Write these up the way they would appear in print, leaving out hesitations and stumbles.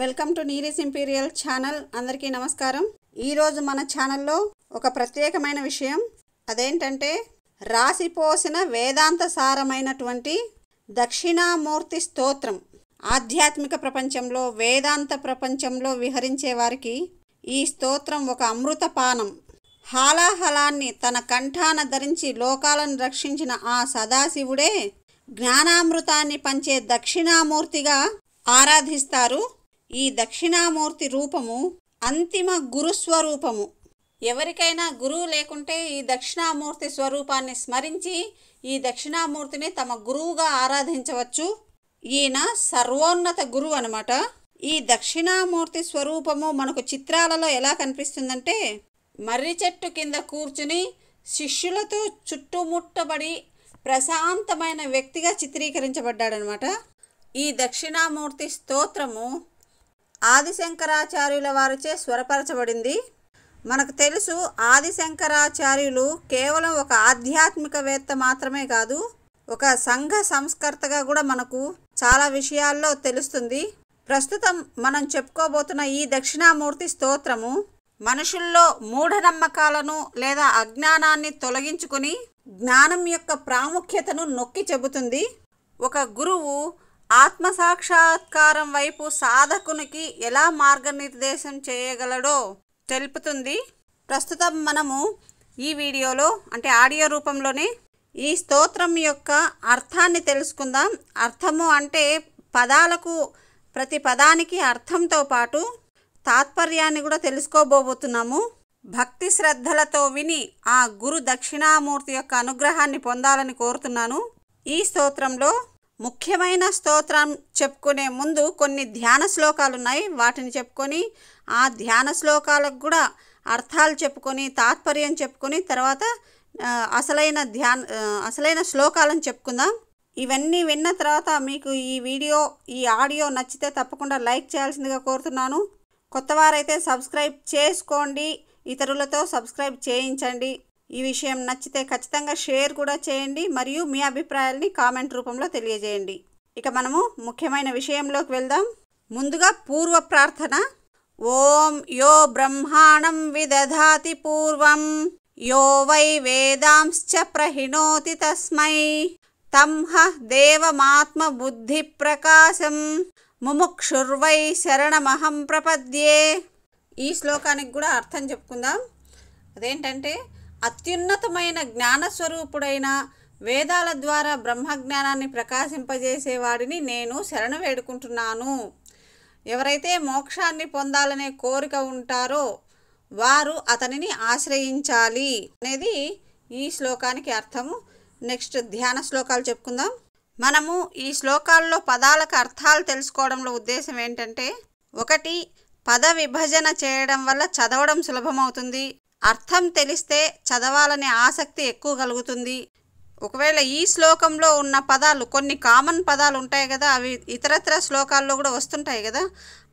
Welcome to నీరీస్ imperial channel. అందరికీ నమస్కారం. ఈరోజు మన ఛానల్లో ఒక ప్రత్యేకమైన విషయం, అదేంటంటే రాసిపోసిన వేదాంత సారమైనటువంటి దక్షిణామూర్తి స్తోత్రం. ఆధ్యాత్మిక ప్రపంచంలో, వేదాంత ప్రపంచంలో విహరించే వారికి ఈ స్తోత్రం ఒక అమృతపానం. హాలాహలాన్ని తన కంఠాన ధరించి లోకాలను రక్షించిన ఆ సదాశివుడే జ్ఞానామృతాన్ని పంచే దక్షిణామూర్తిగా ఆరాధిస్తారు. ఈ దక్షిణామూర్తి రూపము అంతిమ గురుస్వరూపము. ఎవరికైనా గురువు లేకుంటే ఈ దక్షిణామూర్తి స్వరూపాన్ని స్మరించి ఈ దక్షిణామూర్తిని తమ గురువుగా ఆరాధించవచ్చు. ఈయన సర్వోన్నత గురువు అన్నమాట. ఈ దక్షిణామూర్తి స్వరూపము మనకు చిత్రాలలో ఎలా కనిపిస్తుందంటే, మర్రి చెట్టు కింద కూర్చుని శిష్యులతో చుట్టుముట్టబడి ప్రశాంతమైన వ్యక్తిగా చిత్రీకరించబడ్డాడనమాట. ఈ దక్షిణామూర్తి స్తోత్రము ఆదిశంకరాచార్యుల వారిచే స్వరపరచబడింది. మనకు తెలుసు, ఆదిశంకరాచార్యులు కేవలం ఒక ఆధ్యాత్మికవేత్త మాత్రమే కాదు, ఒక సంఘ సంస్కర్తగా కూడా మనకు చాలా విషయాల్లో తెలుస్తుంది. ప్రస్తుతం మనం చెప్పుకోబోతున్న ఈ దక్షిణామూర్తి స్తోత్రము మనుషుల్లో మూఢనమ్మకాలను లేదా అజ్ఞానాన్ని తొలగించుకుని జ్ఞానం యొక్క ప్రాముఖ్యతను నొక్కి చెబుతుంది. ఒక గురువు ఆత్మసాక్షాత్కారం వైపు సాధకునికి ఎలా మార్గనిర్దేశం చేయగలడో తెలుపుతుంది. ప్రస్తుతం మనము ఈ వీడియోలో, అంటే ఆడియో రూపంలోనే, ఈ స్తోత్రం యొక్క అర్థాన్ని తెలుసుకుందాం. అర్థము అంటే పదాలకు, ప్రతి పదానికి అర్థంతో పాటు తాత్పర్యాన్ని కూడా తెలుసుకోబోతున్నాము. భక్తి శ్రద్ధలతో విని ఆ గురు దక్షిణామూర్తి యొక్క అనుగ్రహాన్ని పొందాలని కోరుతున్నాను. ఈ స్తోత్రంలో ముఖ్యమైన స్తోత్రం చెప్పుకునే ముందు కొన్ని ధ్యాన శ్లోకాలు ఉన్నాయి. వాటిని చెప్పుకొని ఆ ధ్యాన శ్లోకాలకు కూడా అర్థాలు చెప్పుకొని, తాత్పర్యం చెప్పుకొని, తర్వాత అసలైన శ్లోకాలను చెప్పుకుందాం. ఇవన్నీ విన్న తర్వాత మీకు ఈ వీడియో, ఈ ఆడియో నచ్చితే తప్పకుండా లైక్ చేయాల్సిందిగా కోరుతున్నాను. కొత్తవారైతే సబ్స్క్రైబ్ చేసుకోండి, ఇతరులతో సబ్స్క్రైబ్ చేయించండి. ఈ విషయం నచ్చితే ఖచ్చితంగా షేర్ కూడా చేయండి, మరియు మీ అభిప్రాయాల్ని కామెంట్ రూపంలో తెలియజేయండి. ఇక మనము ముఖ్యమైన విషయంలోకి వెళ్దాం. ముందుగా పూర్వ ప్రార్థన. ఓం యో బ్రహ్మాణం విదధాతి పూర్వం యో వై వేదాంశ్చ ప్రహిణోతి తస్మై తంహ దేవమాత్మ బుద్ధి ప్రకాశం ముముక్షుర్వై శరణమహం ప్రపద్యే. ఈ శ్లోకానికి కూడా అర్థం చెప్పుకుందాం. అదేంటంటే, అత్యున్నతమైన జ్ఞానస్వరూపుడైన, వేదాల ద్వారా బ్రహ్మజ్ఞానాన్ని ప్రకాశింపజేసేవాడిని నేను శరణు వేడుకుంటున్నాను. ఎవరైతే మోక్షాన్ని పొందాలనే కోరిక ఉంటారో వారు అతనిని ఆశ్రయించాలి అనేది ఈ శ్లోకానికి అర్థము. నెక్స్ట్ ధ్యాన శ్లోకాలు చెప్పుకుందాం. మనము ఈ శ్లోకాల్లో పదాలకు అర్థాలు తెలుసుకోవడంలో ఉద్దేశం ఏంటంటే, ఒకటి, పద విభజన చేయడం వల్ల చదవడం సులభమవుతుంది. అర్థం తెలిస్తే చదవాలనే ఆసక్తి ఎక్కువ కలుగుతుంది. ఒకవేళ ఈ శ్లోకంలో ఉన్న పదాలు, కొన్ని కామన్ పదాలు ఉంటాయి కదా, అవి ఇతరత్ర శ్లోకాల్లో కూడా వస్తుంటాయి కదా,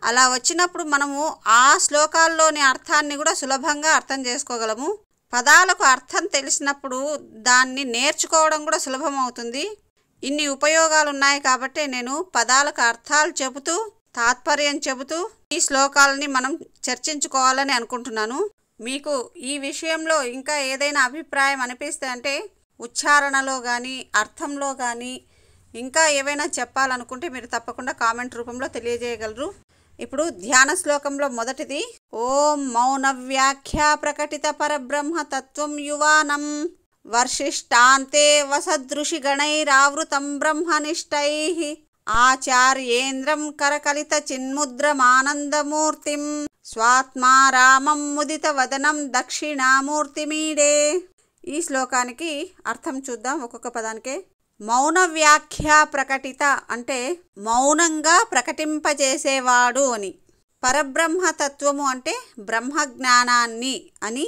అలా వచ్చినప్పుడు మనము ఆ శ్లోకాల్లోని అర్థాన్ని కూడా సులభంగా అర్థం చేసుకోగలము. పదాలకు అర్థం తెలిసినప్పుడు దాన్ని నేర్చుకోవడం కూడా సులభం అవుతుంది. ఇన్ని ఉపయోగాలు ఉన్నాయి కాబట్టి నేను పదాలకు అర్థాలు చెబుతూ, తాత్పర్యం చెబుతూ ఈ శ్లోకాలని మనం చర్చించుకోవాలని అనుకుంటున్నాను. మీకు ఈ విషయంలో ఇంకా ఏదైనా అభిప్రాయం అనిపిస్తే, అంటే ఉచ్చారణలో కానీ అర్థంలో కానీ ఇంకా ఏవైనా చెప్పాలనుకుంటే మీరు తప్పకుండా కామెంట్ రూపంలో తెలియజేయగలరు. ఇప్పుడు ధ్యాన శ్లోకంలో మొదటిది, ఓం మౌన వ్యాఖ్యా ప్రకటిత పరబ్రహ్మ తత్వం యువానం వర్షిష్టాంతే వసదృషి గణైరావృతం బ్రహ్మనిష్టై ఆచార్యేంద్రం కరకలిత చిన్ముద్రమానందమూర్తిం స్వాత్మారామం ముదిత వదనం దక్షిణామూర్తిమీడే. ఈ శ్లోకానికి అర్థం చూద్దాం ఒక్కొక్క పదానికే. మౌన వ్యాఖ్య ప్రకటిత అంటే మౌనంగా ప్రకటింపజేసేవాడు అని. పరబ్రహ్మతత్వము అంటే బ్రహ్మజ్ఞానాన్ని అని.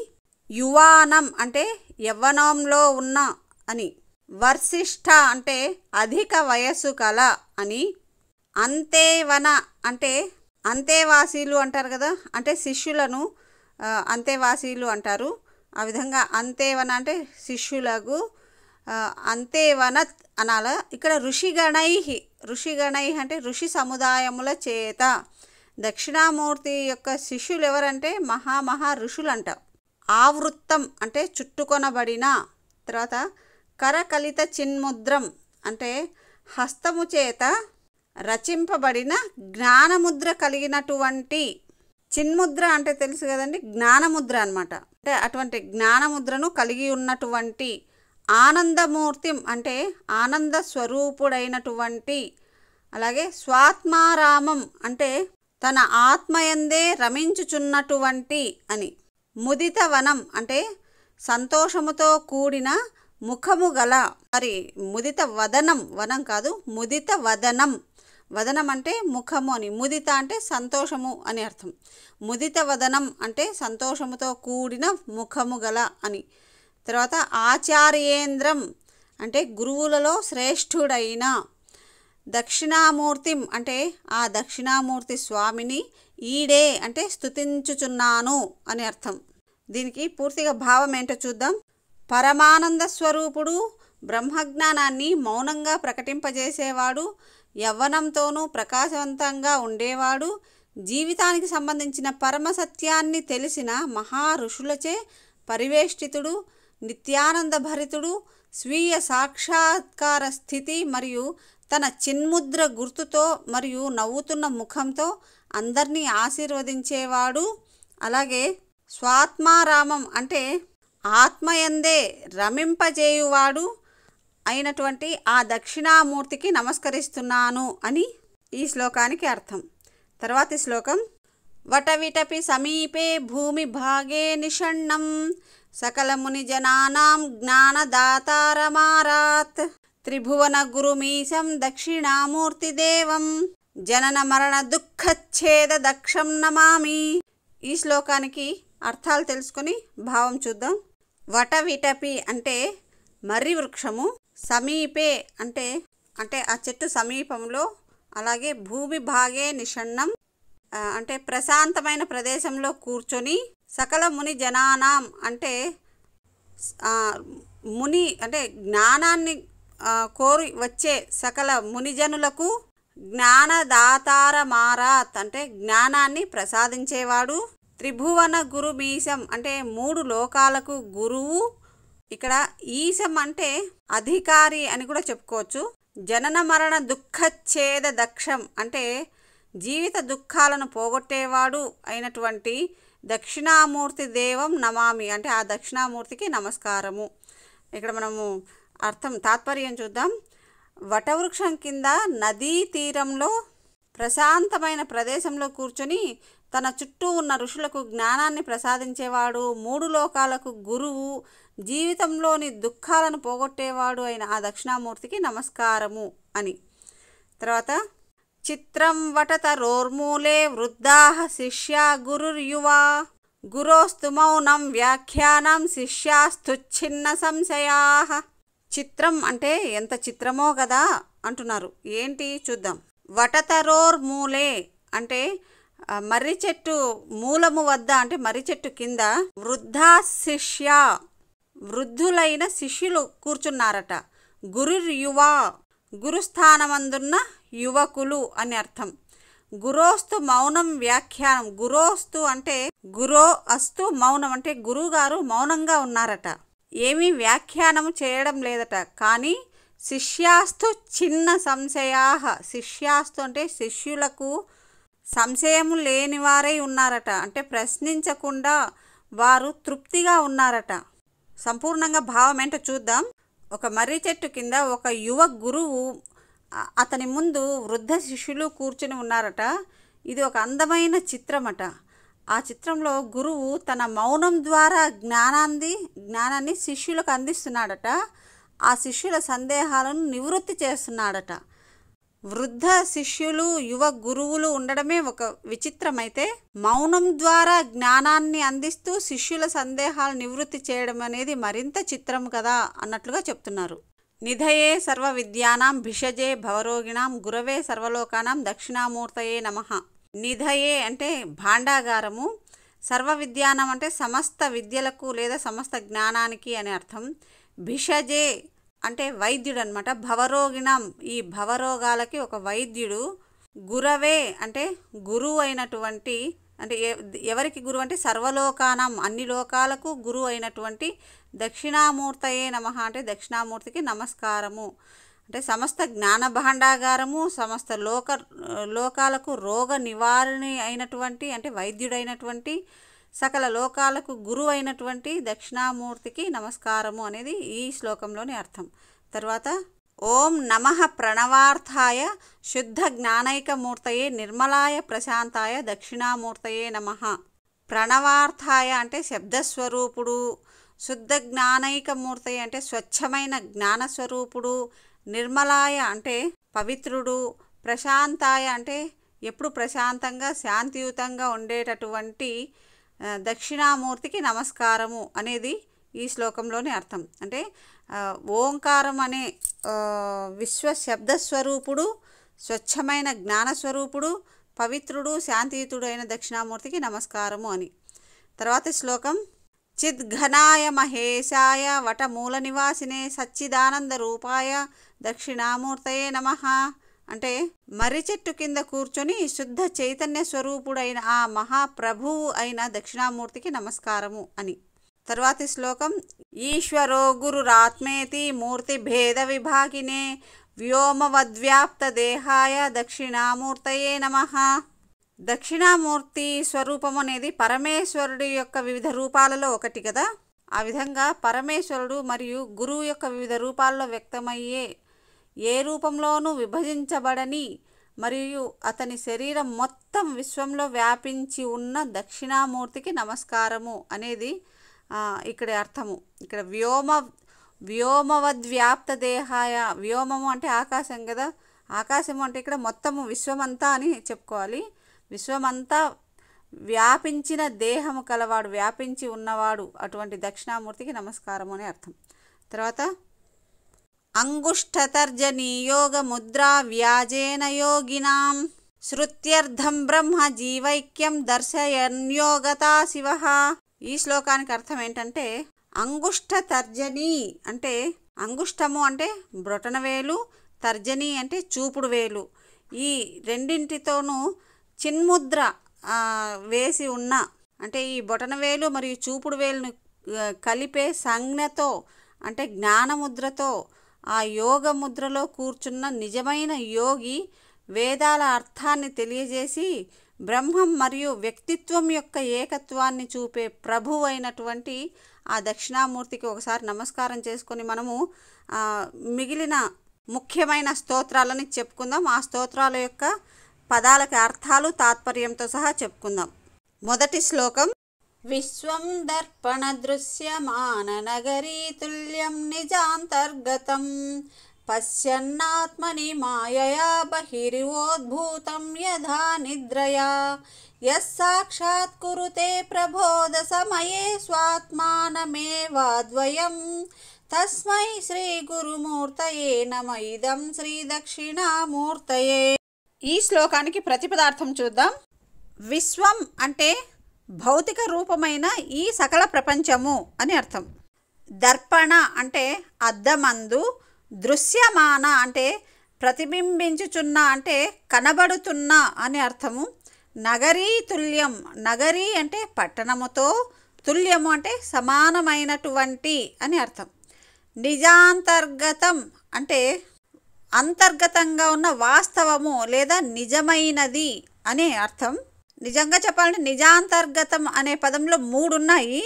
యువానం అంటే యవ్వనంలో ఉన్న అని. వర్శిష్ఠ అంటే అధిక వయస్సు కల అని. అంతేవన అంటే అంతేవాసీలు అంటారు కదా, అంటే శిష్యులను అంతేవాసీలు అంటారు. ఆ విధంగా అంతేవన అంటే శిష్యులకు అంతేవనత్ అనాల. ఇక్కడ ఋషిగణై అంటే ఋషి సముదాయముల చేత దక్షిణామూర్తి యొక్క శిష్యులు ఎవరంటే మహా ఋషులంట. ఆవృత్తం అంటే చుట్టుకొనబడిన. తర్వాత కరకలిత చిన్ముద్రం అంటే హస్తము చేత రచింపబడిన జ్ఞానముద్ర కలిగినటువంటి. చిన్ముద్ర అంటే తెలుసు కదండి, జ్ఞానముద్ర అన్నమాట. అంటే అటువంటి జ్ఞానముద్రను కలిగి ఉన్నటువంటి. ఆనందమూర్తిం అంటే ఆనంద స్వరూపుడైనటువంటి. అలాగే స్వాత్మారామం అంటే తన ఆత్మయందే రమించుచున్నటువంటి అని. ముదిత వనం అంటే సంతోషముతో కూడిన ముఖము గల. మరి ముదిత వదనం, వనం కాదు, ముదిత వదనం. వదనం అంటే ముఖము అని, ముదిత అంటే సంతోషము అని అర్థం. ముదిత వదనం అంటే సంతోషముతో కూడిన ముఖము గల అని. తర్వాత ఆచార్యేంద్రం అంటే గురువులలో శ్రేష్ఠుడైన. దక్షిణామూర్తిం అంటే ఆ దక్షిణామూర్తి స్వామిని ఈడే అంటే స్తుతించుచున్నాను అని అర్థం. దీనికి పూర్తిగా భావం ఏంటో చూద్దాం. పరమానంద స్వరూపుడు, బ్రహ్మజ్ఞానాన్ని మౌనంగా ప్రకటింపజేసేవాడు, యవ్వనంతోనూ ప్రకాశవంతంగా ఉండేవాడు, జీవితానికి సంబంధించిన పరమ సత్యాన్ని తెలిసిన మహా ఋషులచే పరివేష్టితుడు, నిత్యానంద భరితుడు, స్వీయ సాక్షాత్కార స్థితి మరియు తన చిన్ముద్ర గుర్తుతో మరియు నవ్వుతున్న ముఖంతో అందరినీ ఆశీర్వదించేవాడు. అలాగే స్వాత్మారామం అంటే ఆత్మయందే రమింపజేయువాడు అయినటువంటి ఆ దక్షిణామూర్తికి నమస్కరిస్తున్నాను అని ఈ శ్లోకానికి అర్థం. తర్వాతి శ్లోకం. వటవిటపి సమీపే భూమి భాగే నిషణ్ణం సకలముని జనానాం జ్ఞానదాతారమారాత్ త్రిభువన గురుమీశం దక్షిణామూర్తిదేవం జనన మరణ దుఃఖచ్ఛేద దక్షం నమామి. ఈ శ్లోకానికి అర్థాలు తెలుసుకొని భావం చూద్దాం. వటవిటపి అంటే మర్రి వృక్షము, సమీపే అంటే ఆ చెట్టు సమీపంలో, అలాగే భూమి భాగే నిషణ్ణం అంటే ప్రశాంతమైన ప్రదేశంలో కూర్చొని, సకల ముని జనానాం అంటే ముని అంటే జ్ఞానాన్ని కోరి వచ్చే సకల మునిజనులకు, జ్ఞానదాతారమారాత్ అంటే జ్ఞానాన్ని ప్రసాదించేవాడు, త్రిభువన గురుమీశం అంటే 3 లోకాలకు గురువు. ఇక్కడ ఈశం అంటే అధికారి అని కూడా చెప్పుకోవచ్చు. జనన మరణ దుఃఖచ్ఛేద దక్షం అంటే జీవిత దుఃఖాలను పోగొట్టేవాడు అయినటువంటి దక్షిణామూర్తి దేవం నమామి అంటే ఆ దక్షిణామూర్తికి నమస్కారము. ఇక్కడ మనము తాత్పర్యం చూద్దాం. వటవృక్షం కింద నదీ తీరంలో ప్రశాంతమైన ప్రదేశంలో కూర్చొని తన చుట్టూ ఉన్న ఋషులకు జ్ఞానాన్ని ప్రసాదించేవాడు, 3 లోకాలకు గురువు, జీవితంలోని దుఃఖాలను పోగొట్టేవాడు అయిన ఆ దక్షిణామూర్తికి నమస్కారము అని. తర్వాత చిత్రం వటతరోర్మూలే వృద్ధాః శిష్యా గురుర్యువా గురోస్తు మౌనం వ్యాఖ్యానం శిష్యాస్తుచ్ఛిన్న సంశయాః. చిత్రం అంటే ఎంత చిత్రమో కదా అంటున్నారు. ఏంటి చూద్దాం. వటతరోర్మూలే అంటే మర్రి చెట్టు మూలము వద్ద అంటే మర్రి చెట్టు కింద వృద్ధా శిష్య వృద్ధులైన శిష్యులు కూర్చున్నారట. గురుర్యువా గురుస్థానమందున్న యువకులు అని అర్థం. గురోస్తు మౌనం వ్యాఖ్యానం. గురోస్తు అంటే గురో అస్తు మౌనం అంటే గురువుగారు మౌనంగా ఉన్నారట, ఏమీ వ్యాఖ్యానం చేయడం లేదట. కానీ శిష్యాస్తు చిన్న సంశయాః. శిష్యాస్తు అంటే శిష్యులకు సంశయము లేనివారై ఉన్నారట, అంటే ప్రశ్నించకుండా వారు తృప్తిగా ఉన్నారట. సంపూర్ణంగా భావం ఏంటో చూద్దాం. ఒక మర్రి చెట్టు కింద ఒక యువ గురువు, అతని ముందు వృద్ధ శిష్యులు కూర్చుని ఉన్నారట. ఇది ఒక అందమైన చిత్రమట. ఆ చిత్రంలో గురువు తన మౌనం ద్వారా జ్ఞానాన్ని శిష్యులకు అందిస్తున్నాడట. ఆ శిష్యుల సందేహాలను నివృత్తి చేస్తున్నాడట. వృద్ధ శిష్యులు యువ గురువులు ఉండడమే ఒక విచిత్రమైతే, మౌనం ద్వారా జ్ఞానాన్ని అందిస్తూ శిష్యుల సందేహాలు నివృత్తి చేయడం అనేది మరింత చిత్రం కదా అన్నట్లుగా చెప్తున్నారు. నిధయే సర్వ విద్యానాం భిషజే భవరోగిణాం గురవే సర్వలోకానాం దక్షిణామూర్తయే నమః. నిధయే అంటే భాండాగారము, సర్వ విద్యానం అంటే సమస్త విద్యలకు లేదా సమస్త జ్ఞానానికి అని అర్థం. భిషజే అంటే వైద్యుడు అనమాట. భవరోగిణం ఈ భవరోగాలకి ఒక వైద్యుడు. గురవే అంటే గురువు అయినటువంటి అంటే ఎవరికి గురువు అంటే సర్వలోకానం అన్ని లోకాలకు గురువు అయినటువంటి దక్షిణామూర్తయే నమః అంటే దక్షిణామూర్తికి నమస్కారము. అంటే సమస్త జ్ఞాన భాండాగారము సమస్త లోకాలకు రోగ నివారణి అయినటువంటి అంటే వైద్యుడైనటువంటి సకల లోకాలకు గురువు అయినటువంటి దక్షిణామూర్తికి నమస్కారము అనేది ఈ శ్లోకంలోని అర్థం. తర్వాత ఓం నమః ప్రణవార్థాయ శుద్ధ జ్ఞానైకమూర్తయే నిర్మలాయ ప్రశాంతాయ దక్షిణామూర్తయే నమః. ప్రణవార్థాయ అంటే శబ్దస్వరూపుడు, శుద్ధ జ్ఞానైకమూర్తయే అంటే స్వచ్ఛమైన జ్ఞానస్వరూపుడు, నిర్మలాయ అంటే పవిత్రుడు, ప్రశాంతాయ అంటే ఎప్పుడు ప్రశాంతంగా శాంతియుతంగా ఉండేటటువంటి దక్షిణామూర్తికి నమస్కారము అనేది ఈ శ్లోకంలోని అర్థం. అంటే ఓంకారం అనే విశ్వశబ్దస్వరూపుడు, స్వచ్ఛమైన జ్ఞానస్వరూపుడు, పవిత్రుడు, శాంతియుతుడు అయిన దక్షిణామూర్తికి నమస్కారము అని. తర్వాత శ్లోకం చిద్ఘనాయ మహేశాయ వటమూల నివాసినే సచ్చిదానంద రూపాయ దక్షిణామూర్తయే నమః అంటే మర్రి చెట్టు కింద కూర్చొని శుద్ధ చైతన్య స్వరూపుడైన ఆ మహాప్రభువు అయిన దక్షిణామూర్తికి నమస్కారము అని. తర్వాతి శ్లోకం ఈశ్వరో గురురాత్మేతి మూర్తి భేద విభాగినే వ్యోమవద్వ్యాప్త దేహాయ దక్షిణామూర్తయే నమః. దక్షిణామూర్తి స్వరూపం అనేది పరమేశ్వరుడి యొక్క వివిధ రూపాలలో ఒకటి కదా. ఆ విధంగా పరమేశ్వరుడు మరియు గురువు యొక్క వివిధ రూపాల్లో వ్యక్తమయ్యే ఏ రూపంలోనూ విభజించబడని మరియు అతని శరీరం మొత్తం విశ్వంలో వ్యాపించి ఉన్న దక్షిణామూర్తికి నమస్కారము అనేది ఇక్కడ అర్థము. ఇక్కడ వ్యోమవద్వ్యాప్త దేహాయ, వ్యోమము అంటే ఆకాశం కదా, ఆకాశము అంటే ఇక్కడ మొత్తము విశ్వమంతా అని చెప్పుకోవాలి. విశ్వమంతా వ్యాపించిన దేహము కలవాడు, వ్యాపించి ఉన్నవాడు అటువంటి దక్షిణామూర్తికి నమస్కారము అని అర్థం. తర్వాత అంగుష్ఠతర్జనీయోగ ముద్రా వ్యాజేన యోగినాం శృత్యర్థం బ్రహ్మ జీవైక్యం దర్శయన్యోగతా శివ. ఈ శ్లోకానికి అర్థం ఏంటంటే అంగుష్ఠతర్జని అంటే అంగుష్టము అంటే బ్రొటనవేలు, తర్జని అంటే చూపుడు వేలు, ఈ రెండింటితోనూ చిన్ముద్ర వేసి ఉన్న అంటే ఈ బొటనవేలు మరియు చూపుడు వేలును కలిపే సంజ్ఞతో అంటే జ్ఞానముద్రతో ఆ యోగ ముద్రలో కూర్చున్న నిజమైన యోగి వేదాల అర్థాన్ని తెలియజేసి బ్రహ్మం మరియు వ్యక్తిత్వం యొక్క ఏకత్వాన్ని చూపే ప్రభువు అయినటువంటి ఆ దక్షిణామూర్తికి ఒకసారి నమస్కారం చేసుకొని మనము మిగిలిన ముఖ్యమైన స్తోత్రాలని చెప్పుకుందాం. ఆ స్తోత్రాల యొక్క పదాలకి అర్థాలు తాత్పర్యంతో సహా చెప్పుకుందాం. మొదటి శ్లోకం విశ్వం దర్పణ దృశ్యమాన నగరీ తుల్యం నిజాంతర్గతం పశ్యన్నాత్మని మాయయా బహిర్వోద్భూతం యథా నిద్రయా యస్సాక్షాత్ కురుతే ప్రబోధ సమయే స్వాత్మానమేవాద్వయం తస్మై శ్రీ గురుమూర్తయే నమ ఇదం శ్రీ దక్షిణామూర్తయే. ఈ శ్లోకానికి ప్రతిపదార్థం చూద్దాం. విశ్వం అంటే భౌతిక రూపమైన ఈ సకల ప్రపంచము అని అర్థం. దర్పణ అంటే అద్దమందు, దృశ్యమాన అంటే ప్రతిబింబించుచున్న అంటే కనబడుతున్న అని అర్థము. నగరీ తుల్యం, నగరీ అంటే పట్టణముతో, తుల్యము అంటే సమానమైనటువంటి అని అర్థం. నిజాంతర్గతం అంటే అంతర్గతంగా ఉన్న వాస్తవము లేదా నిజమైనది అనే అర్థం. నిజంగా చెప్పాలంటే నిజాంతర్గతం అనే పదంలో 3 ఉన్నాయి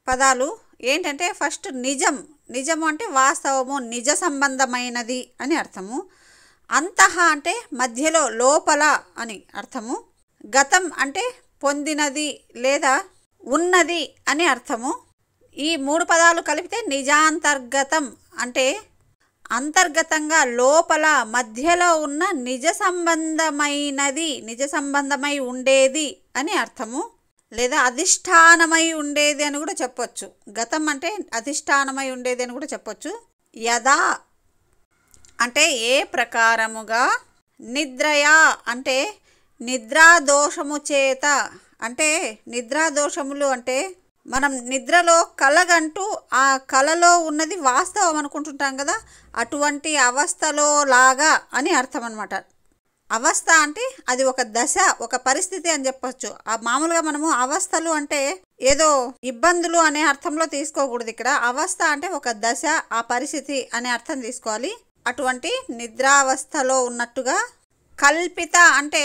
పదాలు. ఏంటంటే ఫస్ట్ నిజం, నిజము అంటే వాస్తవము, నిజ సంబంధమైనది అని అర్థము. అంతః అంటే మధ్యలో, లోపల అని అర్థము. గతం అంటే పొందినది లేదా ఉన్నది అని అర్థము. ఈ 3 పదాలు కలిపితే నిజాంతర్గతం అంటే అంతర్గతంగా లోపల మధ్యలో ఉన్న నిజ సంబంధమైనది, నిజ సంబంధమై ఉండేది అని అర్థము. లేదా అధిష్టానమై ఉండేది అని కూడా చెప్పొచ్చు. గతం అంటే అధిష్టానమై ఉండేది అని కూడా చెప్పొచ్చు. యదా అంటే ఏ ప్రకారముగా, నిద్రయా అంటే నిద్రాదోషము చేత, అంటే నిద్రాదోషములు అంటే మనం నిద్రలో కలగంటూ ఆ కలలో ఉన్నది వాస్తవం అనుకుంటుంటాం కదా, అటువంటి అవస్థలో లాగా అని అర్థం అన్నమాట. అవస్థ అంటే అది ఒక దశ, ఒక పరిస్థితి అని చెప్పొచ్చు. ఆ మామూలుగా మనము అవస్థలు అంటే ఏదో ఇబ్బందులు అనే అర్థంలో తీసుకోకూడదు. ఇక్కడ అవస్థ అంటే ఒక దశ, ఆ పరిస్థితి అనే అర్థం తీసుకోవాలి. అటువంటి నిద్రావస్థలో ఉన్నట్టుగా కల్పిత అంటే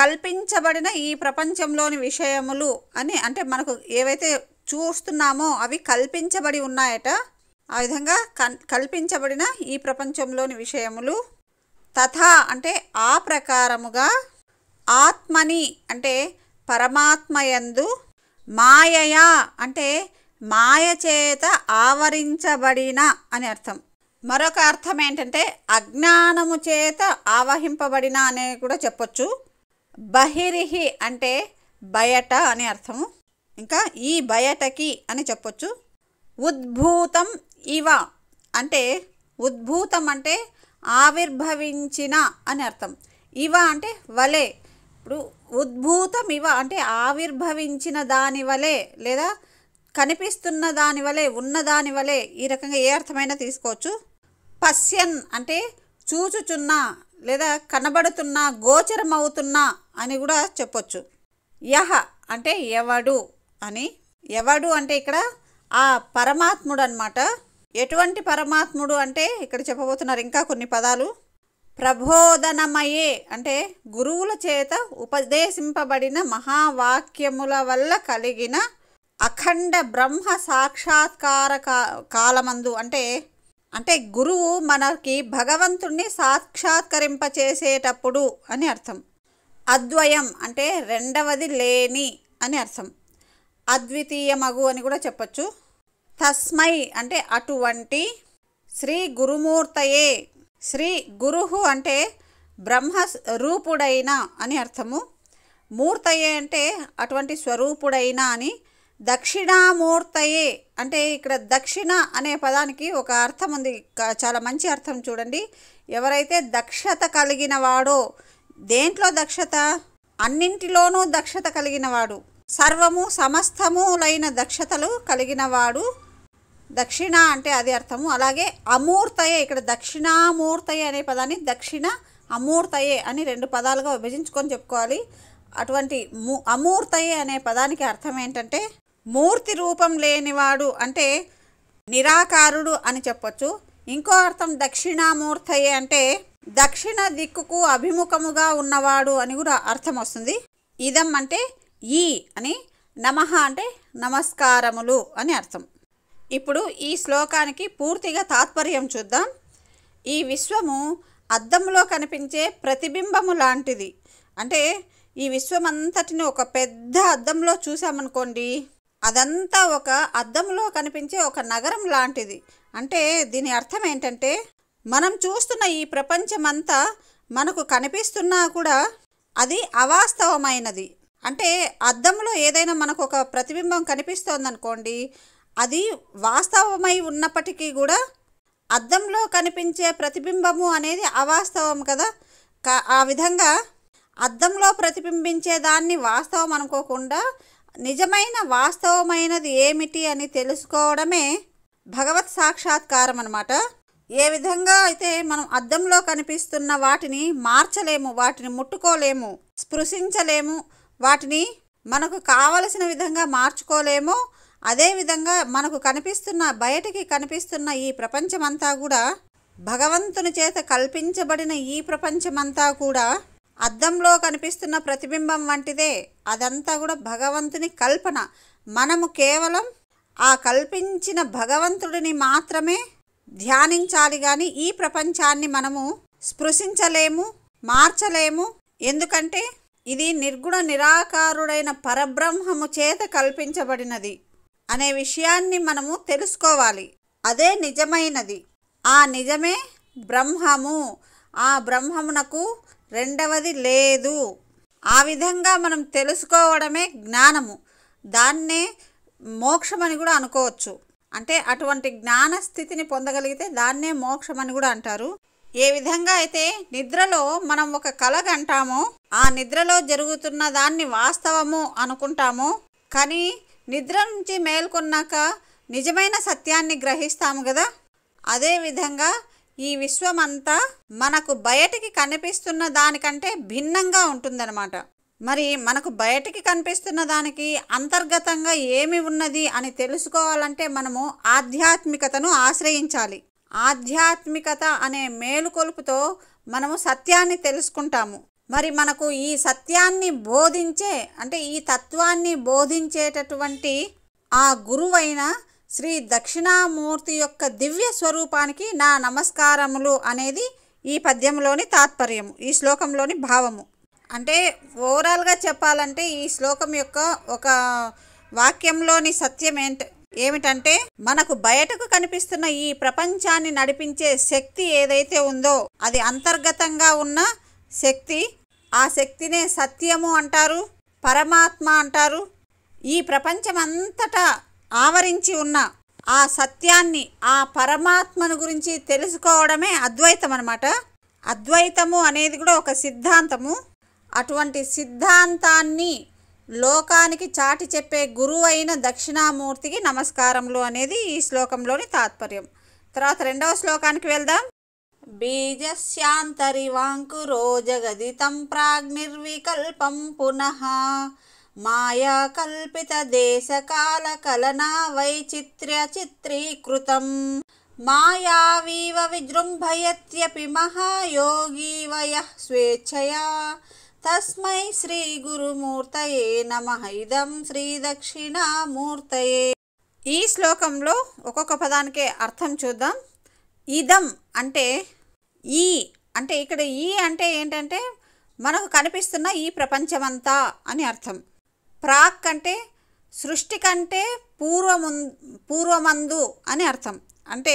కల్పించబడిన ఈ ప్రపంచంలోని విషయములు అని, అంటే మనకు ఏవైతే చూస్తున్నామో అవి కల్పించబడి ఉన్నాయట. ఆ విధంగా కల్పించబడిన ఈ ప్రపంచంలోని విషయములు తథా అంటే ఆ ప్రకారముగా ఆత్మని అంటే పరమాత్మయందు మాయయా అంటే మాయ చేత ఆవరించబడిన అని అర్థం. మరొక అర్థం ఏంటంటే అజ్ఞానము చేత ఆవహింపబడిన అనే కూడా చెప్పొచ్చు. బహిరిహి అంటే బయట అని అర్థము, ఇంకా ఈ బయటకి అని చెప్పొచ్చు. ఉద్భూతం ఇవ అంటే ఉద్భూతం అంటే ఆవిర్భవించిన అని అర్థం. ఇవ అంటే వలె. ఇప్పుడు ఉద్భూతం ఇవ అంటే ఆవిర్భవించిన దాని వలె లేదా కనిపిస్తున్న దాని వలె, ఉన్న దాని వలె, ఈ రకంగా ఏ అర్థమైనా తీసుకోవచ్చు. పశ్యన్ అంటే చూచుచున్న లేదా కనబడుతున్న, గోచరమవుతున్న అని కూడా చెప్పొచ్చు. యహ అంటే ఎవడు అని. ఎవడు అంటే ఇక్కడ ఆ పరమాత్ముడు అన్నమాట. ఎటువంటి పరమాత్ముడు అంటే ఇక్కడ చెప్పబోతున్నారు ఇంకా కొన్ని పదాలు. ప్రబోధనమయే అంటే గురువుల చేత ఉపదేశింపబడిన మహావాక్యముల వల్ల కలిగిన అఖండ బ్రహ్మ సాక్షాత్కార కాలమందు అంటే గురువు మనకి భగవంతుణ్ణి సాక్షాత్కరింపచేసేటప్పుడు అని అర్థం. అద్వయం అంటే రెండవది లేని అని అర్థం. అద్వితీయమగు అని కూడా చెప్పచ్చు. తస్మై అంటే అటువంటి శ్రీ గురుమూర్తయే, శ్రీ గురుహు అంటే బ్రహ్మ రూపుడైన అని అర్థము. మూర్తయే అంటే అటువంటి స్వరూపుడైన అని. దక్షిణామూర్తయే అంటే ఇక్కడ దక్షిణ అనే పదానికి ఒక అర్థం ఉంది, చాలా మంచి అర్థం చూడండి. ఎవరైతే దక్షత కలిగిన వాడో, దేంట్లో దక్షత? అన్నింటిలోనూ దక్షత కలిగినవాడు, సర్వము సమస్తములైన దక్షతలు కలిగినవాడు దక్షిణ అంటే అది అర్థము. అలాగే అమూర్తయే, ఇక్కడ దక్షిణామూర్తయే అనే పదాన్ని దక్షిణ అమూర్తయే అని రెండు పదాలుగా విభజించుకొని చెప్పుకోవాలి. అటువంటి అమూర్తయే అనే పదానికి అర్థం ఏంటంటే మూర్తి రూపం లేనివాడు అంటే నిరాకారుడు అని చెప్పొచ్చు. ఇంకో అర్థం దక్షిణామూర్తయే అంటే దక్షిణ దిక్కుకు అభిముఖముగా ఉన్నవాడు అని కూడా అర్థం వస్తుంది. ఇదం అంటే ఈ అని, నమః అంటే నమస్కారములు అని అర్థం. ఇప్పుడు ఈ శ్లోకానికి పూర్తిగా తాత్పర్యం చూద్దాం. ఈ విశ్వము అద్దంలో కనిపించే ప్రతిబింబము లాంటిది. అంటే ఈ విశ్వం అంతటిని ఒక పెద్ద అద్దంలో చూసామనుకోండి, అదంతా ఒక అద్దంలో కనిపించే ఒక నగరం లాంటిది. అంటే దీని అర్థం ఏంటంటే మనం చూస్తున్న ఈ ప్రపంచమంతా మనకు కనిపిస్తున్నా కూడా అది అవాస్తవమైనది. అంటే అద్దంలో ఏదైనా మనకు ఒక ప్రతిబింబం కనిపిస్తోందనుకోండి, అది వాస్తవమై ఉన్నప్పటికీ కూడా అద్దంలో కనిపించే ప్రతిబింబము అనేది అవాస్తవం కదా. ఆ విధంగా అద్దంలో ప్రతిబింబించే దాన్ని వాస్తవం అనుకోకుండా నిజమైన వాస్తవమైనది ఏమిటి అని తెలుసుకోవడమే భగవత్ సాక్షాత్కారం అన్నమాట. ఏ విధంగా అయితే మనం అద్దంలో కనిపిస్తున్న వాటిని మార్చలేము, వాటిని ముట్టుకోలేము, స్పృశించలేము, వాటిని మనకు కావలసిన విధంగా మార్చుకోలేము, అదేవిధంగా మనకు కనిపిస్తున్న బయటికి కనిపిస్తున్న ఈ ప్రపంచమంతా కూడా భగవంతుని చేత కల్పించబడిన ఈ ప్రపంచమంతా కూడా అద్దంలో కనిపిస్తున్న ప్రతిబింబం వంటిదే. అదంతా కూడా భగవంతుని కల్పన. మనము కేవలం ఆ కల్పించిన భగవంతుడిని మాత్రమే ధ్యానించాలి కానీ ఈ ప్రపంచాన్ని మనము స్పృశించలేము, మార్చలేము. ఎందుకంటే ఇది నిర్గుణ నిరాకారుడైన పరబ్రహ్మము చేత కల్పించబడినది అనే విషయాన్ని మనము తెలుసుకోవాలి. అదే నిజమైనది. ఆ నిజమే బ్రహ్మము. ఆ బ్రహ్మమునకు రెండవది లేదు. ఆ విధంగా మనం తెలుసుకోవడమే జ్ఞానము. దాన్నే మోక్షమని కూడా అనుకోవచ్చు. అంటే అటువంటి జ్ఞాన స్థితిని పొందగలిగితే దాన్నే మోక్షమని కూడా అంటారు. ఏ విధంగా అయితే నిద్రలో మనం ఒక కల కంటామో, ఆ నిద్రలో జరుగుతున్న దాన్ని వాస్తవము అనుకుంటామో, కానీ నిద్ర నుంచి మేల్కొన్నాక నిజమైన సత్యాన్ని గ్రహిస్తాము కదా. అదేవిధంగా ఈ విశ్వమంతా మనకు బయటికి కనిపిస్తున్న దానికంటే భిన్నంగా ఉంటుందన్నమాట. మరి మనకు బయటికి కనిపిస్తున్న దానికి అంతర్గతంగా ఏమి ఉన్నది అని తెలుసుకోవాలంటే మనము ఆధ్యాత్మికతను ఆశ్రయించాలి. ఆధ్యాత్మికత అనే మేలుకొలుపుతో మనము సత్యాన్ని తెలుసుకుంటాము. మరి మనకు ఈ సత్యాన్ని బోధించే అంటే ఈ తత్వాన్ని బోధించేటటువంటి ఆ గురువైన శ్రీ దక్షిణామూర్తి యొక్క దివ్య స్వరూపానికి నా నమస్కారములు అనేది ఈ పద్యంలోని తాత్పర్యము, ఈ శ్లోకంలోని భావము. అంటే ఓవరాల్గా చెప్పాలంటే ఈ శ్లోకం యొక్క ఒక వాక్యంలోని సత్యం ఏమిటంటే మనకు బయటకు కనిపిస్తున్న ఈ ప్రపంచాన్ని నడిపించే శక్తి ఏదైతే ఉందో అది అంతర్గతంగా ఉన్న శక్తి. ఆ శక్తినే సత్యము అంటారు, పరమాత్మ అంటారు. ఈ ప్రపంచమంతటా ఆవరించి ఉన్న ఆ సత్యాన్ని, ఆ పరమాత్మను గురించి తెలుసుకోవడమే అద్వైతం అన్నమాట. అద్వైతము అనేది కూడా ఒక సిద్ధాంతము. అటువంటి సిద్ధాంతాన్ని లోకానికి చాటి చెప్పే గురువు అయిన దక్షిణామూర్తికి నమస్కారములు అనేది ఈ శ్లోకంలోని తాత్పర్యం. తర్వాత రెండవ శ్లోకానికి వెళ్దాం. బీజస్యాంతరివాంకురో జగదితం ప్రాగ్నిర్వికల్పం పునః మాయా కల్పిత దేశకాల కలనా వైచిత్ర్య చిత్రీకృతం మాయావీవ విజృంభయత్యపి మహాయోగి వయః స్వేచ్ఛయా తస్మై శ్రీ గురుమూర్తయే నమః ఇదం శ్రీ దక్షిణామూర్తయే. ఈ శ్లోకంలో ఒక్కొక్క పదానికి అర్థం చూద్దాం. ఇదం అంటే ఈ అంటే ఇక్కడ ఈ అంటే ఏంటంటే మనకు కనిపిస్తున్న ఈ ప్రపంచమంతా అని అర్థం. ప్రాక్ అంటే సృష్టి కంటే పూర్వమందు అని అర్థం. అంటే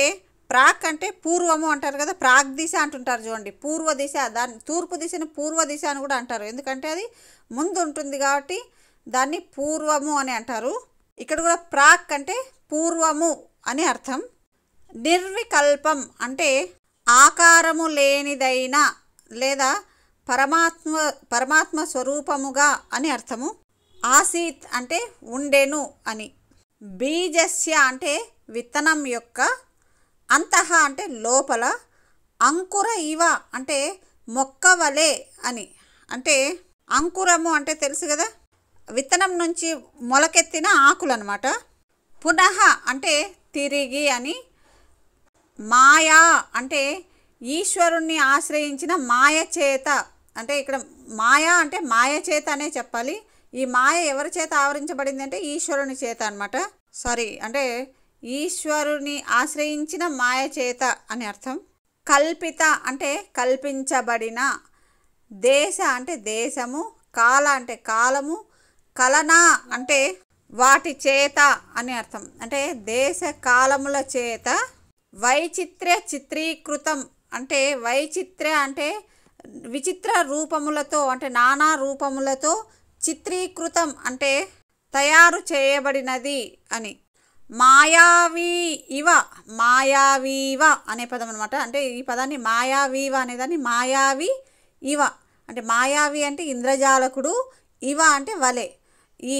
ప్రాక్ అంటే పూర్వము అంటారు కదా, ప్రాగ్ దిశ అంటుంటారు చూడండి, పూర్వ దిశ. దాన్ని తూర్పు దిశను పూర్వ దిశ అని కూడా అంటారు, ఎందుకంటే అది ముందు ఉంటుంది కాబట్టి దాన్ని పూర్వము అని అంటారు. ఇక్కడ కూడా ప్రాక్ అంటే పూర్వము అని అర్థం. నిర్వికల్పం అంటే ఆకారము లేనిదైన లేదా పరమాత్మ స్వరూపముగా అని అర్థము. ఆసీత్ అంటే ఉండెను అని. బీజస్య అంటే విత్తనం యొక్క, అంతః అంటే లోపల, అంకుర ఇవ అంటే మొక్క వలె అని. అంటే అంకురము అంటే తెలుసు కదా, విత్తనం నుంచి మొలకెత్తిన ఆకులు అన్నమాట. పునః అంటే తిరిగి అని. మాయా అంటే ఈశ్వరుణ్ణి ఆశ్రయించిన మాయ చేత, అంటే ఇక్కడ మాయా అంటే మాయ చేత అనే చెప్పాలి. ఈ మాయ ఎవరి చేత ఆవరించబడింది అంటే ఈశ్వరుని చేత అనమాట. అంటే ఈశ్వరుని ఆశ్రయించిన మాయ చేత అని అర్థం. కల్పిత అంటే కల్పించబడిన. దేశ అంటే దేశము. కాల అంటే కాలము. కలన అంటే వాటి చేత అని అర్థం. అంటే దేశ కాలముల చేత. వైచిత్ర్య చిత్రీకృతం అంటే వైచిత్ర్య అంటే విచిత్ర రూపములతో, అంటే నానా రూపములతో. చిత్రీకృతం అంటే తయారు చేయబడినది అని. మాయావీ ఇవ, మాయావీవ అనే పదం అనమాట. అంటే ఈ పదాన్ని మాయావీవ అనేదాన్ని మాయావి ఇవ అంటే మాయావి అంటే ఇంద్రజాలకుడు, ఇవ అంటే వలె. ఈ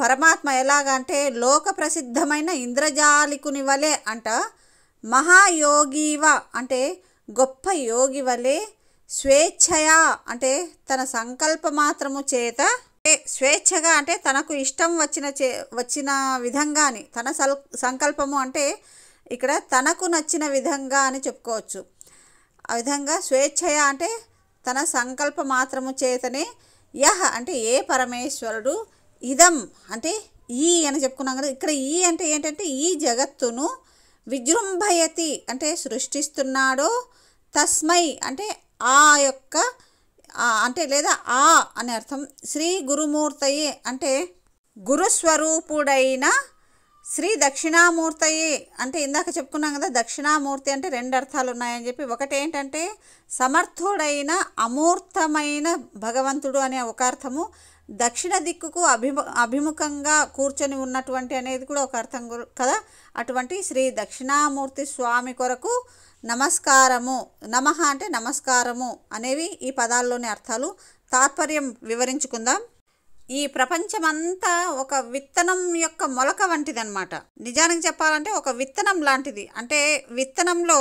పరమాత్మ ఎలాగంటే లోక ప్రసిద్ధమైన ఇంద్రజాలికుని వలె అంట. మహాయోగివ అంటే గొప్ప యోగి వలె. స్వేచ్ఛయా అంటే తన సంకల్ప మాత్రము చేత. స్వేచ్ఛగా అంటే తనకు ఇష్టం వచ్చిన విధంగా అని. తన సంకల్పము అంటే ఇక్కడ తనకు నచ్చిన విధంగా అని చెప్పుకోవచ్చు. ఆ విధంగా స్వేచ్ఛయ అంటే తన సంకల్ప మాత్రము చేతనే. యహ అంటే ఏ పరమేశ్వరుడు. ఇదం అంటే ఈ అని చెప్పుకున్నాం కదా, ఇక్కడ ఈ అంటే ఏంటంటే ఈ జగత్తును. విజృంభయతి అంటే సృష్టిస్తున్నాడో. తస్మై అంటే ఆ యొక్క అంటే లేదా ఆ అని అర్థం. శ్రీ గురుమూర్తయే అంటే గురుస్వరూపుడైన శ్రీ దక్షిణామూర్తయే అంటే ఇందాక చెప్పుకున్నాం కదా, దక్షిణామూర్తి అంటే రెండు అర్థాలు ఉన్నాయని చెప్పి. ఒకటి ఏంటంటే సమర్థుడైన అమూర్తమైన భగవంతుడు అనే ఒక అర్థము. దక్షిణ దిక్కుకు అభిముఖంగా కూర్చొని ఉన్నటువంటి అనేది కూడా ఒక అర్థం కదా. అటువంటి శ్రీ దక్షిణామూర్తి స్వామి కొరకు నమస్కారము. నమః అంటే నమస్కారము అనేవి ఈ పదాల్లోని అర్థాలు. తాత్పర్యం వివరించుకుందాం. ఈ ప్రపంచమంతా ఒక విత్తనం యొక్క మొలక వంటిది అనమాట. నిజానికి చెప్పాలంటే ఒక విత్తనం లాంటిది. అంటే విత్తనంలో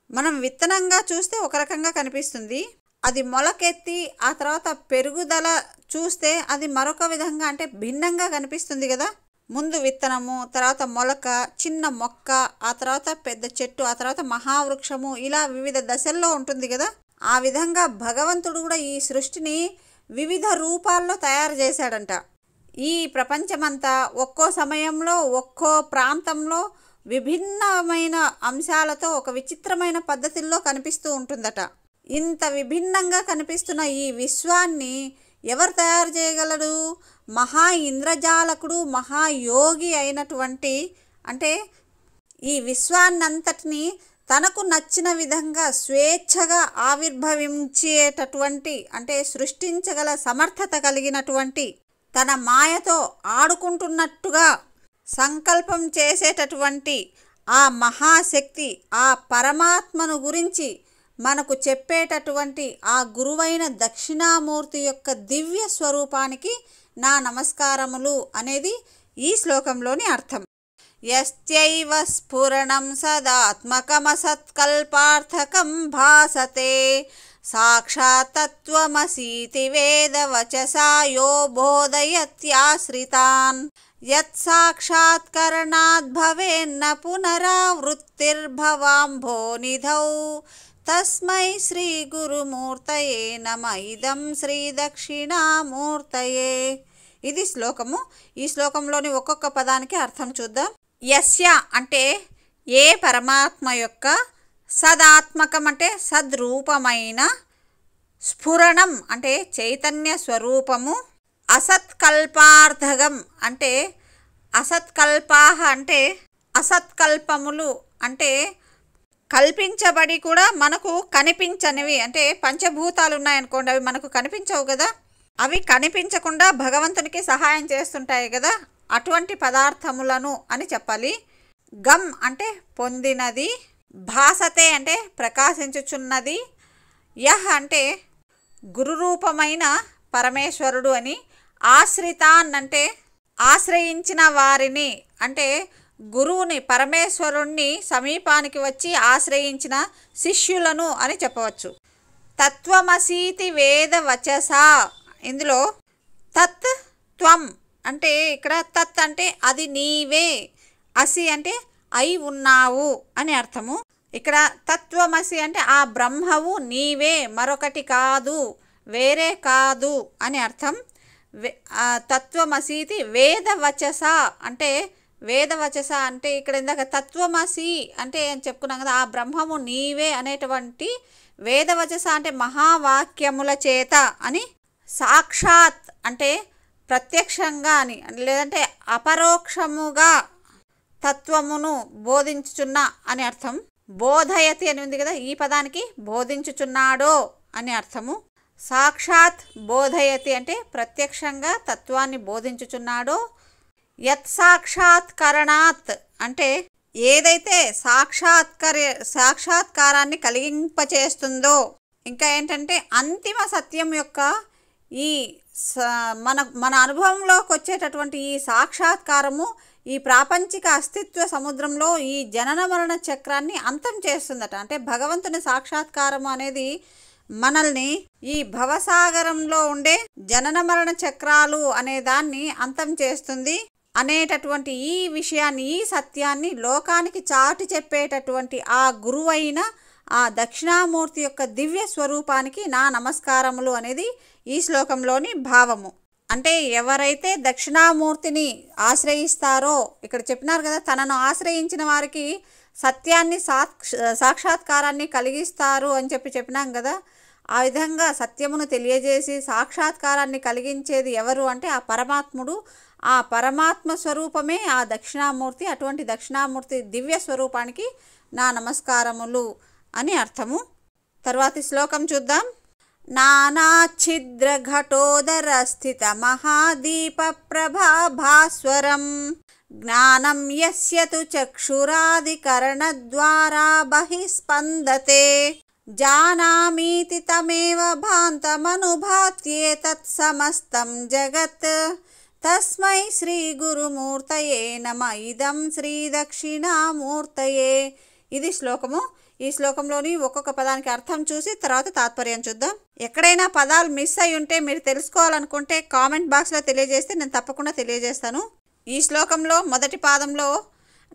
మనం విత్తనంగా చూస్తే ఒక రకంగా కనిపిస్తుంది, అది మొలకెత్తి ఆ తర్వాత పెరుగుదల చూస్తే అది మరొక విధంగా అంటే భిన్నంగా కనిపిస్తుంది కదా. ముందు విత్తనము, తర్వాత మొలక, చిన్న మొక్క, ఆ తర్వాత పెద్ద చెట్టు, ఆ తర్వాత మహావృక్షము, ఇలా వివిధ దశల్లో ఉంటుంది కదా. ఆ విధంగా భగవంతుడు కూడా ఈ సృష్టిని వివిధ రూపాల్లో తయారు చేశాడంట. ఈ ప్రపంచమంతా ఒక్కో సమయంలో ఒక్కో ప్రాంతంలో విభిన్నమైన అంశాలతో ఒక విచిత్రమైన పద్ధతుల్లో కనిపిస్తూ ఉంటుందట. ఇంత విభిన్నంగా కనిపిస్తున్న ఈ విశ్వాన్ని ఎవరు తయారు చేయగలరు? మహా ఇంద్రజాలకుడు, మహాయోగి అయినటువంటి, అంటే ఈ విశ్వాన్నంతటిని తనకు నచ్చిన విధంగా స్వేచ్ఛగా ఆవిర్భవించేటటువంటి, అంటే సృష్టించగల సమర్థత కలిగినటువంటి, తన మాయతో ఆడుకుంటున్నట్టుగా సంకల్పం చేసేటటువంటి ఆ మహాశక్తి, ఆ పరమాత్మను గురించి మనకు చెప్పేటటువంటి ఆ గురువైన దక్షిణామూర్తి యొక్క దివ్య స్వరూపానికి నా నమస్కారములు అనేది ఈ శ్లోకంలోని అర్థం. యస్యైవ స్ఫురణం సదాత్మకమసత్కల్పార్థకం భాసతే సాక్షాత్తత్వమసీతి వేదవచసా యో బోధయత్యాశ్రితాన్ యత్ సాక్షాత్కరణాద్ భవేన్న పునరావృత్తిర్భవాంభోనిధౌ తస్మై శ్రీ గురుమూర్తయే నమ ఇదం శ్రీ దక్షిణామూర్తయే. ఇది శ్లోకము. ఈ శ్లోకంలోని ఒక్కొక్క పదానికి అర్థం చూద్దాం. యస్య అంటే ఏ పరమాత్మ యొక్క, సదాత్మకం అంటే సద్రూపమైన, స్ఫురణం అంటే చైతన్య స్వరూపము, అసత్కల్పార్థకం అంటే అసత్కల్పాహ అంటే అసత్కల్పములు అంటే కల్పించబడి కూడా మనకు కనిపించనివి, అంటే పంచభూతాలు ఉన్నాయనుకోండి, అవి మనకు కనిపించవు కదా, అవి కనిపించకుండా భగవంతునికి సహాయం చేస్తుంటాయి కదా, అటువంటి పదార్థములను అని చెప్పాలి. గమ్ అంటే పొందినది, భాసతే అంటే ప్రకాశించుచున్నది, యహ్ అంటే గురురూపమైన పరమేశ్వరుడు అని, ఆశ్రితాన్ అంటే ఆశ్రయించిన వారిని, అంటే గురువుని, పరమేశ్వరుణ్ణి సమీపానికి వచ్చి ఆశ్రయించిన శిష్యులను అని చెప్పవచ్చు. తత్వమసీతి వేద వచస, ఇందులో తత్ త్వం అంటే ఇక్కడ తత్ అంటే అది నీవే, అసి అంటే అయి ఉన్నావు అని అర్థము. ఇక్కడ తత్వమసి అంటే ఆ బ్రహ్మవు నీవే, మరొకటి కాదు, వేరే కాదు అని అర్థం. తత్వమసీతి వేదవచస అంటే, వేదవచస అంటే ఇక్కడ ఇందాక తత్వమసి అంటే అని చెప్పుకున్నాం కదా, ఆ బ్రహ్మము నీవే అనేటువంటి వేదవచస అంటే మహావాక్యముల చేత అని. సాక్షాత్ అంటే ప్రత్యక్షంగా అని, లేదంటే అపరోక్షముగా తత్వమును బోధించుచున్న అని అర్థం. బోధయతి అని ఉంది కదా, ఈ పదానికి బోధించుచున్నాడో అని అర్థము. సాక్షాత్ బోధయతి అంటే ప్రత్యక్షంగా తత్వాన్ని బోధించుచున్నాడో. యత్ సాక్షాత్కరణాత్ అంటే ఏదైతే సాక్షాత్కారాన్ని కలిగింపచేస్తుందో. ఇంకా ఏంటంటే అంతిమ సత్యం యొక్క ఈ మన అనుభవంలోకి వచ్చేటటువంటి ఈ సాక్షాత్కారము ఈ ప్రాపంచిక అస్తిత్వ సముద్రంలో ఈ జనన మరణ చక్రాన్ని అంతం చేస్తుందట. అంటే భగవంతుని సాక్షాత్కారము అనేది మనల్ని ఈ భవసాగరంలో ఉండే జనన మరణ చక్రాలు అనే దాన్ని అంతం చేస్తుంది అనేటటువంటి ఈ విషయాన్ని, ఈ సత్యాన్ని లోకానికి చాటి చెప్పేటటువంటి ఆ గురువైన ఆ దక్షిణామూర్తి యొక్క దివ్య స్వరూపానికి నా నమస్కారములు అనేది ఈ శ్లోకంలోని భావము. అంటే ఎవరైతే దక్షిణామూర్తిని ఆశ్రయిస్తారో, ఇక్కడ చెప్పినారు కదా, తనను ఆశ్రయించిన వారికి సత్యాన్ని సాక్షాత్కారాన్ని కలిగిస్తారు అని చెప్పినాం కదా. ఆ విధంగా సత్యమును తెలియజేసి సాక్షాత్కారాన్ని కలిగించేది ఎవరు అంటే ఆ పరమాత్ముడు. ఆ పరమాత్మ స్వరూపమే ఆ దక్షిణామూర్తి. అటువంటి దక్షిణామూర్తి దివ్య స్వరూపానికి నా నమస్కారములు అని అర్థము. తర్వాతి శ్లోకం చూద్దాం. నానాఛిద్ర ఘటోదర స్థిత మహాదీప ప్రభాభాస్వరం జ్ఞానం యస్య తు చక్షురాదికరణద్వారా బహిస్పందతే జానామీతి తమేవ భాంతమనుభాత్యేతత్ సమస్తం జగత్ తస్మై శ్రీ గురుమూర్తయే నమ ఇదం శ్రీ దక్షిణామూర్తయే. ఇది శ్లోకము. ఈ శ్లోకంలోని ఒక్కొక్క పదానికి అర్థం చూసి తర్వాత తాత్పర్యం చూద్దాం. ఎక్కడైనా పదాలు మిస్ అయి ఉంటే మీరు తెలుసుకోవాలనుకుంటే కామెంట్ బాక్స్లో తెలియజేస్తే నేను తప్పకుండా తెలియజేస్తాను. ఈ శ్లోకంలో మొదటి పాదంలో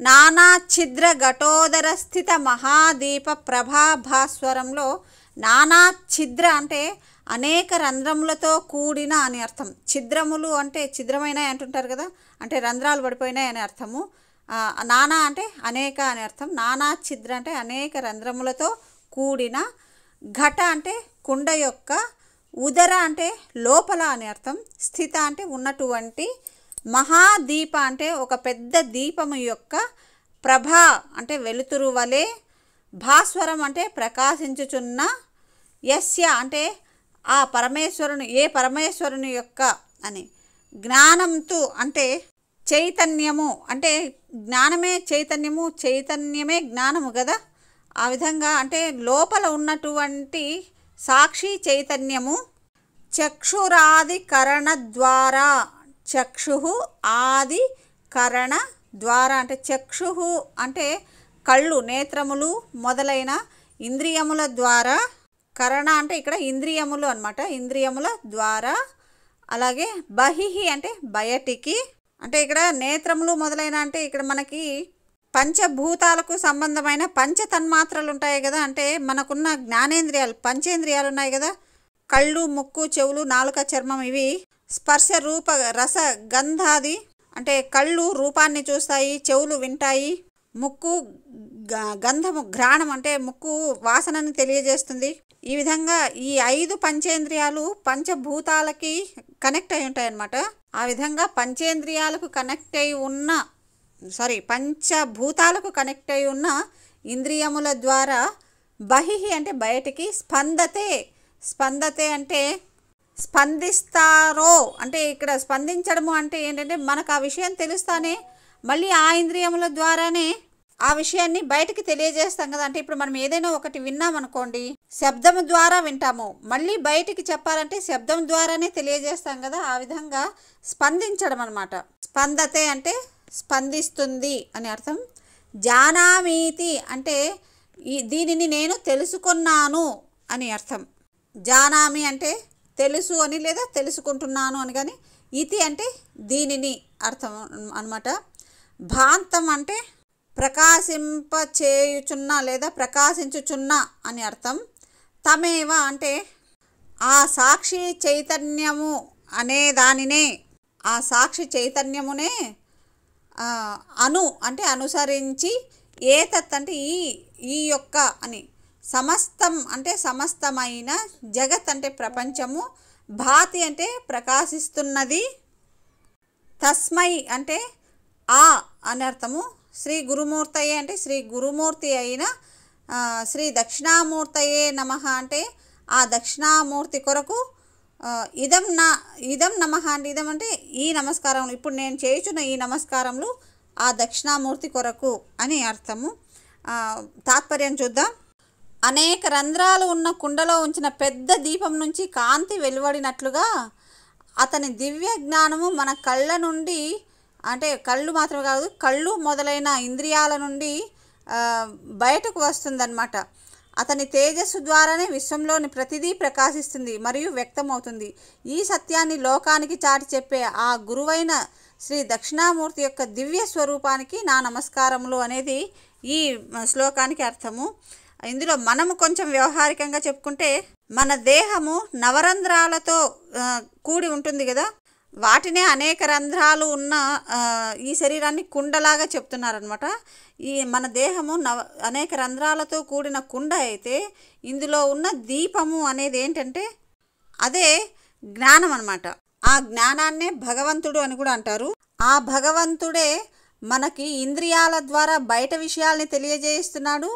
నానా ఛిద్ర ఘటోదర స్థిత మహాదీప ప్రభాభాస్వరంలో నానా ఛిద్ర అంటే అనేక రంధ్రములతో కూడిన అని అర్థం. ఛిద్రములు అంటే ఛిద్రమైనవి అంటుంటారు కదా, అంటే రంధ్రాలు పడిపోయినాయి అని అర్థము. నానా అంటే అనేక అని అర్థం. నానా ఛిద్ర అంటే అనేక రంధ్రములతో కూడిన, ఘట అంటే కుండ యొక్క, ఉదర అంటే లోపల అని అర్థం, స్థిత అంటే ఉన్నటువంటి, మహాదీప అంటే ఒక పెద్ద దీపము యొక్క, ప్రభ అంటే వెలుతురు వలె, భాస్వరం అంటే ప్రకాశించుచున్న, యస్య అంటే ఆ పరమేశ్వరుని ఏ పరమేశ్వరుని యొక్క అని, జ్ఞానంతు అంటే చైతన్యము అంటే జ్ఞానమే చైతన్యము, చైతన్యమే జ్ఞానము కదా, ఆ విధంగా అంటే లోపల ఉన్నటువంటి సాక్షి చైతన్యము. చక్షురాది కరణ ద్వారా, చక్షు ఆది కరణ ద్వారా అంటే చక్షు అంటే కళ్ళు నేత్రములు మొదలైన ఇంద్రియముల ద్వారా, కరణ అంటే ఇక్కడ ఇంద్రియములు అన్నమాట, ఇంద్రియముల ద్వారా. అలాగే బహిహి అంటే బయటికి, అంటే ఇక్కడ నేత్రములు మొదలైన అంటే ఇక్కడ మనకి పంచభూతాలకు సంబంధమైన పంచ తన్మాత్రలు ఉంటాయి కదా, అంటే మనకున్న జ్ఞానేంద్రియాలు పంచేంద్రియాలు ఉన్నాయి కదా, కళ్ళు ముక్కు చెవులు నాలుక చర్మం, ఇవి స్పర్శ రూప రస గంధాది అంటే కళ్ళు రూపాన్ని చూస్తాయి, చెవులు వింటాయి, ముక్కు గంధము ఘ్రాణం అంటే ముక్కు వాసనని తెలియజేస్తుంది. ఈ విధంగా ఈ 5 పంచేంద్రియాలు పంచభూతాలకి కనెక్ట్ అయి ఉంటాయి అన్నమాట. ఆ విధంగా పంచేంద్రియాలకు కనెక్ట్ అయి ఉన్న పంచభూతాలకు కనెక్ట్ అయి ఉన్న ఇంద్రియముల ద్వారా బహిహి అంటే బయటికి, స్పందతే స్పందతే అంటే స్పందిస్తారో అంటే ఇక్కడ స్పందించడము అంటే ఏంటంటే మనకు ఆ విషయం తెలుస్తానే మళ్ళీ ఆ ఇంద్రియముల ద్వారానే ఆ విషయాన్ని బయటికి తెలియజేస్తాం కదా. అంటే ఇప్పుడు మనం ఏదైనా ఒకటి విన్నామనుకోండి, శబ్దము ద్వారా వింటాము, మళ్ళీ బయటికి చెప్పాలంటే శబ్దం ద్వారానే తెలియజేస్తాం కదా, ఆ విధంగా స్పందించడం అన్నమాట. స్పందతే అంటే స్పందిస్తుంది అని అర్థం. జానామీతి అంటే దీనిని నేను తెలుసుకున్నాను అని అర్థం. జానామి అంటే తెలుసు అని లేదా తెలుసుకుంటున్నాను అని, కానీ ఇతి అంటే దీనిని అర్థం అన్నమాట. భాంతం అంటే ప్రకాశింపచేయుచున్న లేదా ప్రకాశించుచున్న అని అర్థం. తమేవ అంటే ఆ సాక్షి చైతన్యము అనే దానినే, ఆ సాక్షి చైతన్యమునే, అను అంటే అనుసరించి, ఏతత్ అంటే ఈ యొక్క అని, సమస్తం అంటే సమస్తమైన, జగత్ అంటే ప్రపంచము, భాతి అంటే ప్రకాశిస్తున్నది, తస్మై అంటే ఆ అని అర్థము, శ్రీ గురుమూర్తయే అంటే శ్రీ గురుమూర్తి అయిన శ్రీ దక్షిణామూర్తయే నమః అంటే ఆ దక్షిణామూర్తి కొరకు, ఇదం నమః అంటే ఇదం అంటే ఈ నమస్కారములు, ఇప్పుడు నేను చేయుచున్న ఈ నమస్కారములు ఆ దక్షిణామూర్తి కొరకు అని అర్థము. తాత్పర్యం చూద్దాం. అనేక రంధ్రాలు ఉన్న కుండలో ఉంచిన పెద్ద దీపం నుంచి కాంతి వెలువడినట్లుగా అతని దివ్య జ్ఞానము మన కళ్ళ నుండి, అంటే కళ్ళు మాత్రమే కాదు కళ్ళు మొదలైన ఇంద్రియాల నుండి బయటకు వస్తుందన్నమాట. అతని తేజస్సు ద్వారానే విశ్వంలోని ప్రతిదీ ప్రకాశిస్తుంది మరియు వ్యక్తమవుతుంది. ఈ సత్యాన్ని లోకానికి చాటి చెప్పే ఆ గురువైన శ్రీ దక్షిణామూర్తి యొక్క దివ్య స్వరూపానికి నా నమస్కారములు అనేది ఈ శ్లోకానికి అర్థము. ఇందులో మనము కొంచెం వ్యవహారికంగా చెప్పుకుంటే, మన దేహము నవరంధ్రాలతో కూడి ఉంటుంది కదా, వాటినే అనేక రంధ్రాలు ఉన్న ఈ శరీరాన్ని కుండలాగా చెప్తున్నారనమాట. ఈ మన దేహము అనేక రంధ్రాలతో కూడిన కుండ అయితే, ఇందులో ఉన్న దీపము అనేది ఏంటంటే అదే జ్ఞానం అన్నమాట. ఆ జ్ఞానాన్నే భగవంతుడు అని కూడా అంటారు. ఆ భగవంతుడే మనకి ఇంద్రియాల ద్వారా బయట విషయాల్ని తెలియజేస్తున్నాడు.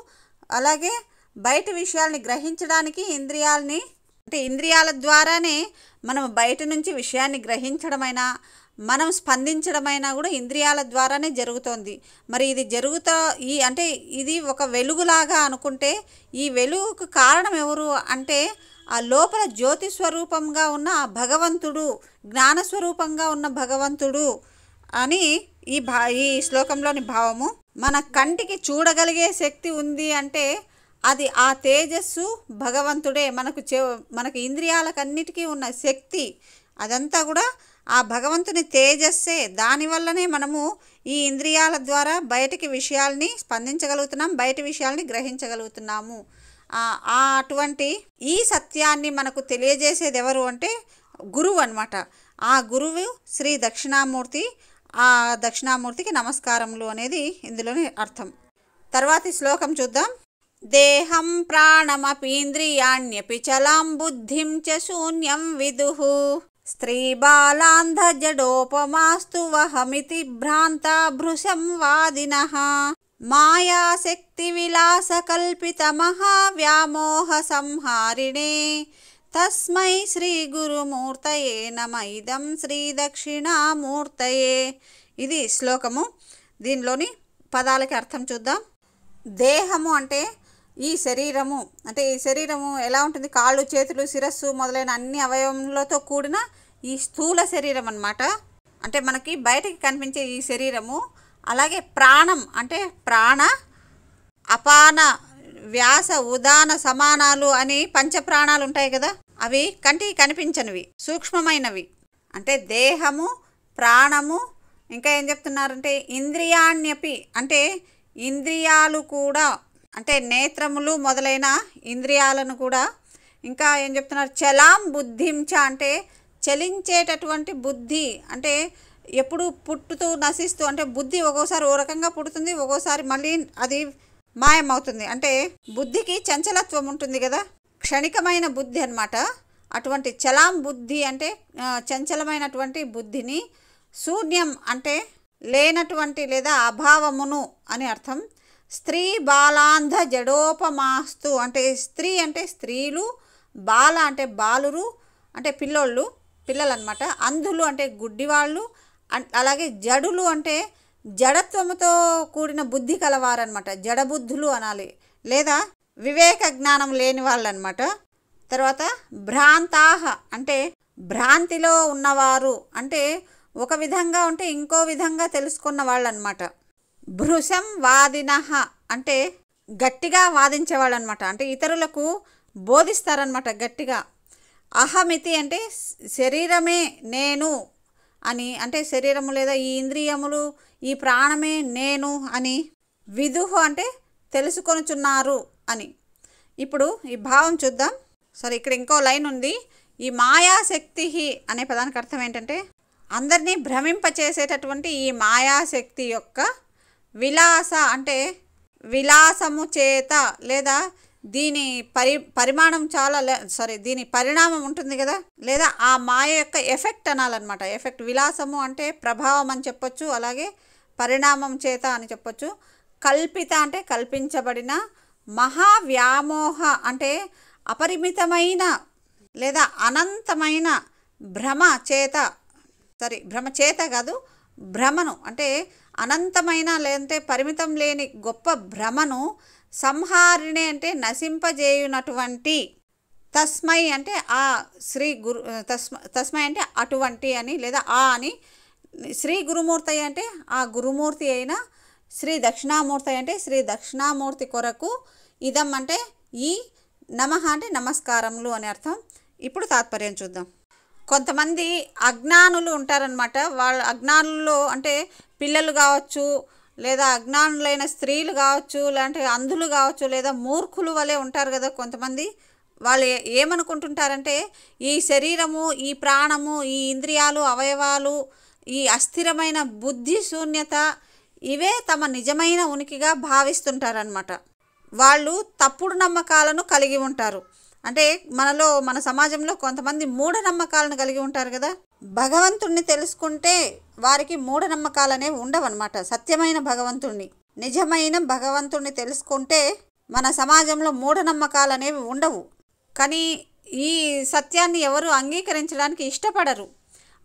అలాగే బయట విషయాల్ని గ్రహించడానికి ఇంద్రియాల ద్వారానే మనం బయట నుంచి విషయాన్ని గ్రహించడమైనా మనం స్పందించడమైనా కూడా ఇంద్రియాల ద్వారానే జరుగుతోంది. మరి ఇది అంటే ఇది ఒక వెలుగులాగా అనుకుంటే, ఈ వెలుగుకు కారణం ఎవరు అంటే ఆ లోపల జ్యోతి స్వరూపంగా ఉన్న ఆ భగవంతుడు, జ్ఞానస్వరూపంగా ఉన్న భగవంతుడు అని ఈ శ్లోకంలోని భావము. మన కంటికి చూడగలిగే శక్తి ఉంది అంటే అది ఆ తేజస్సు భగవంతుడే. మనకు ఇంద్రియాలకన్నిటికీ ఉన్న శక్తి అదంతా కూడా ఆ భగవంతుని తేజస్సే. దానివల్లనే మనము ఈ ఇంద్రియాల ద్వారా బయటికి విషయాల్ని స్పందించగలుగుతున్నాం, బయటి విషయాల్ని గ్రహించగలుగుతున్నాము. అటువంటి ఈ సత్యాన్ని మనకు తెలియజేసేది ఎవరు అంటే గురువు అన్నమాట. ఆ గురువు శ్రీ దక్షిణామూర్తి. ఆ దక్షిణామూర్తికి నమస్కారములు అనేది ఇందులోని అర్థం. తర్వాతి శ్లోకం చూద్దాం. దేహం ప్రాణమపీంద్రియాణ్యపి చలాం బుద్ధిం చ శూన్యం విదుః స్త్రీ బాలాంధ జడోపమాస్తు వహమితి భ్రాంతా భృశం వాదినః మాయాశక్తి విలాస కల్పిత మహావ్యామోహ సంహారిణే తస్మై శ్రీ గురుమూర్తయే నమ ఇదం శ్రీ దక్షిణామూర్తయే. ఇది శ్లోకము. దీనిలోని పదాలకి అర్థం చూద్దాం. దేహము అంటే ఈ శరీరము. అంటే ఈ శరీరము ఎలా ఉంటుంది? కాళ్ళు, చేతులు, శిరస్సు మొదలైన అన్ని అవయవములతో కూడిన ఈ స్థూల శరీరం అన్నమాట. అంటే మనకి బయటికి కనిపించే ఈ శరీరము. అలాగే ప్రాణం అంటే ప్రాణ, అపాన, వ్యాస, ఉదాన, సమానాలు అని పంచప్రాణాలు ఉంటాయి కదా. అవి కంటికి కనిపించనివి, సూక్ష్మమైనవి. అంటే దేహము, ప్రాణము, ఇంకా ఏం చెప్తున్నారంటే ఇంద్రియాణ్యపి అంటే ఇంద్రియాలు కూడా, అంటే నేత్రములు మొదలైన ఇంద్రియాలను కూడా. ఇంకా ఏం చెప్తున్నారు? చలాం బుద్ధించ అంటే చలించేటటువంటి బుద్ధి. అంటే ఎప్పుడు పుట్టుతూ నశిస్తూ, అంటే బుద్ధి ఒక్కోసారి ఓ రకంగా పుడుతుంది, ఒక్కోసారి మళ్ళీ అది మాయమవుతుంది. అంటే బుద్ధికి చంచలత్వం ఉంటుంది కదా, క్షణికమైన బుద్ధి అన్నమాట. అటువంటి చలాం బుద్ధి అంటే చంచలమైనటువంటి బుద్ధిని, శూన్యం అంటే లేనటువంటి లేదా అభావమును అని అర్థం. స్త్రీ బాలాంధ జడోపమాస్తు అంటే స్త్రీ అంటే స్త్రీలు, బాల అంటే బాలురు అంటే పిల్లోళ్ళు, పిల్లలు అన్నమాట. అంధులు అంటే గుడ్డివాళ్ళు, అలాగే జడులు అంటే జడత్వముతో కూడిన బుద్ధి కలవారనమాట, జడబుద్ధులు అనాలి, లేదా వివేక జ్ఞానం లేని వాళ్ళు అనమాట. తర్వాత భ్రాంతాహ అంటే భ్రాంతిలో ఉన్నవారు, అంటే ఒక విధంగా ఉంటే ఇంకో విధంగా తెలుసుకున్న వాళ్ళు అనమాట. భృశం వాదినః అంటే గట్టిగా వాదించేవాళ్ళు అనమాట. అంటే ఇతరులకు బోధిస్తారనమాట గట్టిగా. అహమితి అంటే శరీరమే నేను అని, అంటే శరీరము లేదా ఈ ఇంద్రియములు, ఈ ప్రాణమే నేను అని. విదుః అంటే తెలుసుకొనుచున్నారు అని. ఇప్పుడు ఈ భావం చూద్దాం. సరే, ఇక్కడ ఇంకో లైన్ ఉంది. ఈ మాయాశక్తి అనే పదానికి అర్థం ఏంటంటే అందరినీ భ్రమింపచేసేటటువంటి ఈ మాయాశక్తి యొక్క విలాస అంటే విలాసము చేత, లేదా దీని పరిమాణం చాలా దీని పరిణామం ఉంటుంది కదా, లేదా ఆ మాయ యొక్క ఎఫెక్ట్ అనాలన్నమాట. ఎఫెక్ట్, విలాసము అంటే ప్రభావం అని చెప్పొచ్చు, అలాగే పరిణామం చేత అని చెప్పొచ్చు. కల్పిత అంటే కల్పించబడిన, మహావ్యామోహ అంటే అపరిమితమైన లేదా అనంతమైన భ్రమ చేత, భ్రమ చేత కాదు, భ్రమను అంటే అనంతమైన లేదంటే పరిమితం లేని గొప్ప భ్రమను, సంహారిణి అంటే నశింపజేయునటువంటి, తస్మై అంటే ఆ శ్రీ గురు, తస్మై అంటే అటువంటి అని లేదా ఆ అని, శ్రీ గురుమూర్తి అంటే ఆ గురుమూర్తి అయిన, శ్రీ దక్షిణామూర్తి అంటే శ్రీ దక్షిణామూర్తి కొరకు, ఇదం అంటే ఈ, నమః అంటే నమస్కారములు అని అర్థం. ఇప్పుడు తాత్పర్యం చూద్దాం. కొంతమంది అజ్ఞానులు ఉంటారనమాట. వాళ్ళ అజ్ఞానుల్లో అంటే పిల్లలు కావచ్చు, లేదా అజ్ఞానులైన స్త్రీలు కావచ్చు, లేదంటే అంధులు కావచ్చు, లేదా మూర్ఖులు వలె ఉంటారు కదా కొంతమంది. వాళ్ళు ఏమనుకుంటుంటారంటే ఈ శరీరము, ఈ ప్రాణము, ఈ ఇంద్రియాలు, అవయవాలు, ఈ అస్థిరమైన బుద్ధి శూన్యత, ఇవే తమ నిజమైన ఉనికిగా భావిస్తుంటారనమాట. వాళ్ళు తప్పుడు నమ్మకాలను కలిగి ఉంటారు. అంటే మన సమాజంలో కొంతమంది మూఢనమ్మకాలను కలిగి ఉంటారు కదా. భగవంతుణ్ణి తెలుసుకుంటే వారికి మూఢనమ్మకాలు అనేవి ఉండవన్నమాట. సత్యమైన భగవంతుణ్ణి, నిజమైన భగవంతుణ్ణి తెలుసుకుంటే మన సమాజంలో మూఢనమ్మకాలు అనేవి ఉండవు. కానీ ఈ సత్యాన్ని ఎవరు అంగీకరించడానికి ఇష్టపడరు.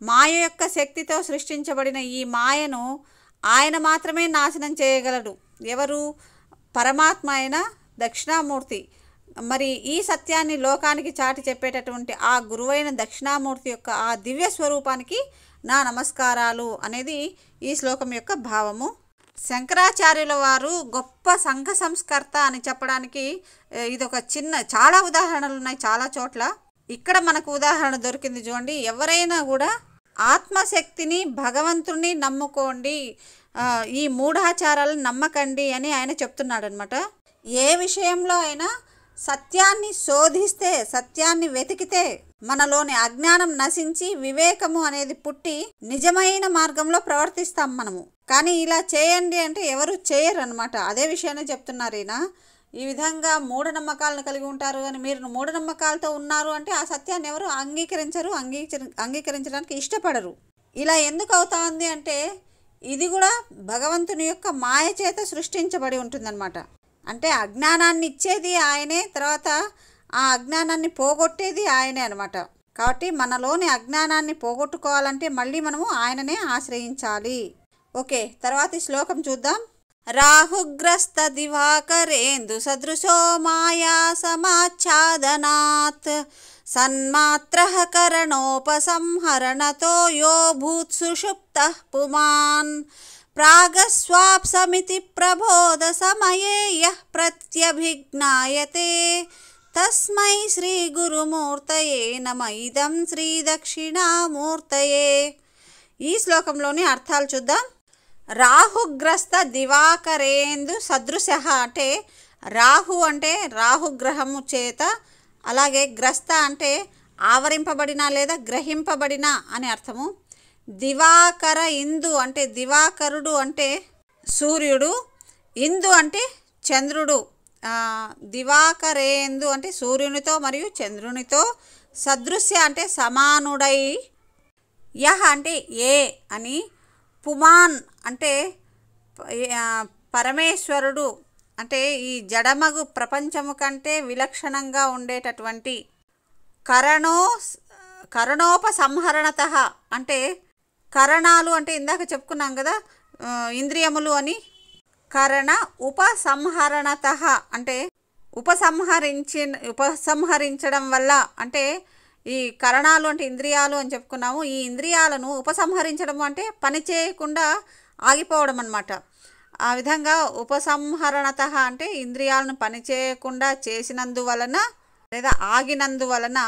మాయ యొక్క శక్తితో సృష్టించబడిన ఈ మాయను ఆయన మాత్రమే నాశనం చేయగలడు. ఎవరు? పరమాత్మ అయిన దక్షిణామూర్తి. మరి ఈ సత్యాన్ని లోకానికి చాటి చెప్పేటటువంటి ఆ గురువైన దక్షిణామూర్తి యొక్క ఆ దివ్య స్వరూపానికి నా నమస్కారాలు అనేది ఈ శ్లోకం యొక్క భావము. శంకరాచార్యుల వారు గొప్ప సంఘ సంస్కర్త అని చెప్పడానికి ఇది ఒక చాలా ఉదాహరణలు ఉన్నాయి చాలా చోట్ల. ఇక్కడ మనకు ఉదాహరణ దొరికింది చూడండి. ఎవరైనా కూడా ఆత్మశక్తిని భగవంతుని నమ్ముకోండి, ఈ మూఢాచారాలను నమ్మకండి అని ఆయన చెప్తున్నాడు అనమాట. ఏ విషయంలో అయినా సత్యాన్ని శోధిస్తే, సత్యాన్ని వెతికితే మనలోని అజ్ఞానం నశించి వివేకము అనేది పుట్టి నిజమైన మార్గంలో ప్రవర్తిస్తాం మనము. కానీ ఇలా చేయండి అంటే ఎవరు చేయరు అనమాట. అదే విషయాన్ని చెప్తున్నారు ఈయన. ఈ విధంగా మూఢనమ్మకాలను కలిగి ఉంటారు అని మీరు మూఢనమ్మకాలతో ఉన్నారు అంటే ఆ సత్యాన్ని ఎవరు అంగీకరించరు, అంగీకరించడానికి ఇష్టపడరు. ఇలా ఎందుకు అవుతా ఉంది అంటే ఇది కూడా భగవంతుని యొక్క మాయ చేత సృష్టించబడి ఉంటుందన్నమాట. అంటే అజ్ఞానాన్ని ఇచ్చేది ఆయనే, తర్వాత ఆ అజ్ఞానాన్ని పోగొట్టేది ఆయనే అనమాట. కాబట్టి మనలోని అజ్ఞానాన్ని పోగొట్టుకోవాలంటే మళ్ళీ మనము ఆయననే ఆశ్రయించాలి. ఓకే, తర్వాతి శ్లోకం చూద్దాం. రాహుగ్రస్త దివాకరేందు సదృశో మాయా సమాచ్ఛాదనాత్ సన్మాత్రః కరణోపసంహరణతో యో భూత్ సుషుప్తః పుమాన్ ప్రాగస్వాప్సమితి ప్రబోధ సమయే యః ప్రత్యభిజ్ఞాయతే తస్మై శ్రీ గురుమూర్తయే నమ ఇదం శ్రీ దక్షిణామూర్తయే. ఈ శ్లోకంలోని అర్థాలు చూద్దాం. రాహుగ్రస్త దివాకరేందు సదృశ అంటే రాహు అంటే రాహుగ్రహము చేత, అలాగే గ్రస్త అంటే ఆవరింపబడిన లేదా గ్రహింపబడిన అని అర్థము. దివాకర ఇందు అంటే దివాకరుడు అంటే సూర్యుడు, ఇందు అంటే చంద్రుడు. దివాకరేందు అంటే సూర్యునితో మరియు చంద్రునితో, సదృశ్య అంటే సమానుడై, యహ అంటే ఏ అని, పుమాన్ అంటే పరమేశ్వరుడు అంటే ఈ జడమగు ప్రపంచము కంటే విలక్షణంగా ఉండేటటువంటి, కరణోపసంహరణత అంటే కరణాలు అంటే ఇందాక చెప్పుకున్నాం కదా ఇంద్రియములు అని, కరణ ఉపసంహరణత అంటే ఉపసంహరించడం వల్ల, అంటే ఈ కరణాలు అంటే ఇంద్రియాలు అని చెప్పుకున్నాము. ఈ ఇంద్రియాలను ఉపసంహరించడం అంటే పని చేయకుండా ఆగిపోవడం అన్నమాట. ఆ విధంగా ఉపసంహరణత అంటే ఇంద్రియాలను పని చేయకుండా చేసినందువలన లేదా ఆగినందువలన,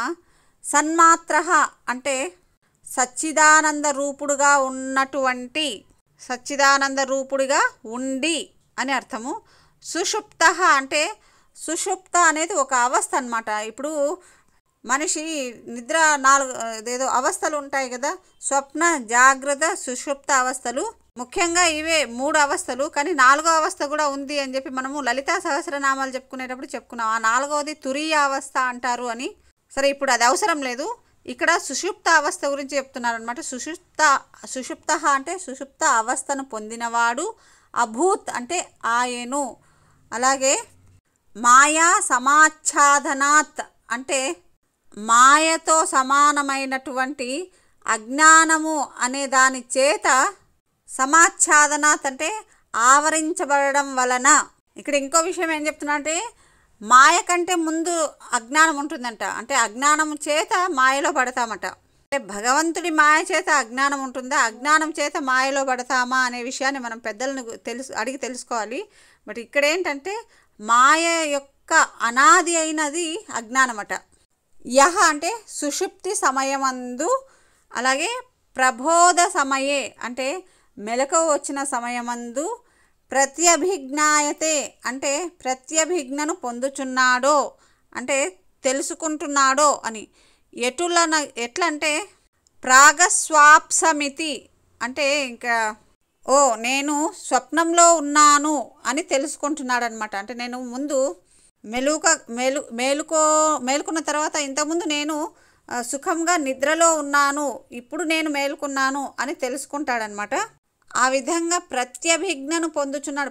సన్మాత్రః అంటే సచ్చిదానంద రూపుడుగా ఉన్నటువంటి, సచ్చిదానంద రూపుడిగా ఉండి అని అర్థము. సుషుప్తః అంటే సుషుప్త అనేది ఒక అవస్థ అన్నమాట. ఇప్పుడు మనిషి నిద్ర ఏదో అవస్థలు ఉంటాయి కదా, స్వప్న, జాగ్రత్త, సుషుప్త అవస్థలు. ముఖ్యంగా ఇవే 3 అవస్థలు. కానీ 4వ అవస్థ కూడా ఉంది అని చెప్పి మనము లలితా సహస్రనామాలు చెప్పుకునేటప్పుడు చెప్పుకున్నాం. ఆ 4వది తురీయ అవస్థ అంటారు అని. సరే, ఇప్పుడు అది అవసరం లేదు. ఇక్కడ సుషుప్త అవస్థ గురించి చెప్తున్నారు అనమాట. సుషుప్త అంటే సుషుప్త అవస్థను పొందినవాడు, అభూత్ అంటే ఆయను. అలాగే మాయా సమాచ్ఛాదనాత్ అంటే మాయతో సమానమైనటువంటి అజ్ఞానము అనే దాని చేత, సమాచ్ఛాదనాత్ అంటే ఆవరించబడడం వలన. ఇక్కడ ఇంకో విషయం ఏం చెప్తున్నా అంటే మాయ కంటే ముందు అజ్ఞానం ఉంటుందంట. అంటే అజ్ఞానం చేత మాయలో పడతామట. అంటే భగవంతుడి మాయ చేత అజ్ఞానం ఉంటుందా, అజ్ఞానం చేత మాయలో పడతామా అనే విషయాన్ని మనం పెద్దలను అడిగి తెలుసుకోవాలి. బట్ ఇక్కడ ఏంటంటే మాయ యొక్క అనాది అయినది అజ్ఞానమట. యహ అంటే సుషుప్తి సమయమందు, అలాగే ప్రబోధ సమయే అంటే మెలకువ వచ్చిన సమయమందు, ప్రత్యభిజ్ఞాయతే అంటే ప్రత్యభిజ్ఞను పొందుచున్నాడో అంటే తెలుసుకుంటున్నాడో అని. ఎట్లంటే ప్రాగస్వాప్సమితి అంటే ఇంకా నేను స్వప్నంలో ఉన్నాను అని తెలుసుకుంటున్నాడు అనమాట. అంటే నేను ముందు మేలుకున్న తర్వాత ఇంతకుముందు నేను సుఖంగా నిద్రలో ఉన్నాను, ఇప్పుడు నేను మేలుకున్నాను అని తెలుసుకుంటాడనమాట. ఆ విధంగా ప్రత్యభిజ్ఞను పొందుతున్నాడు.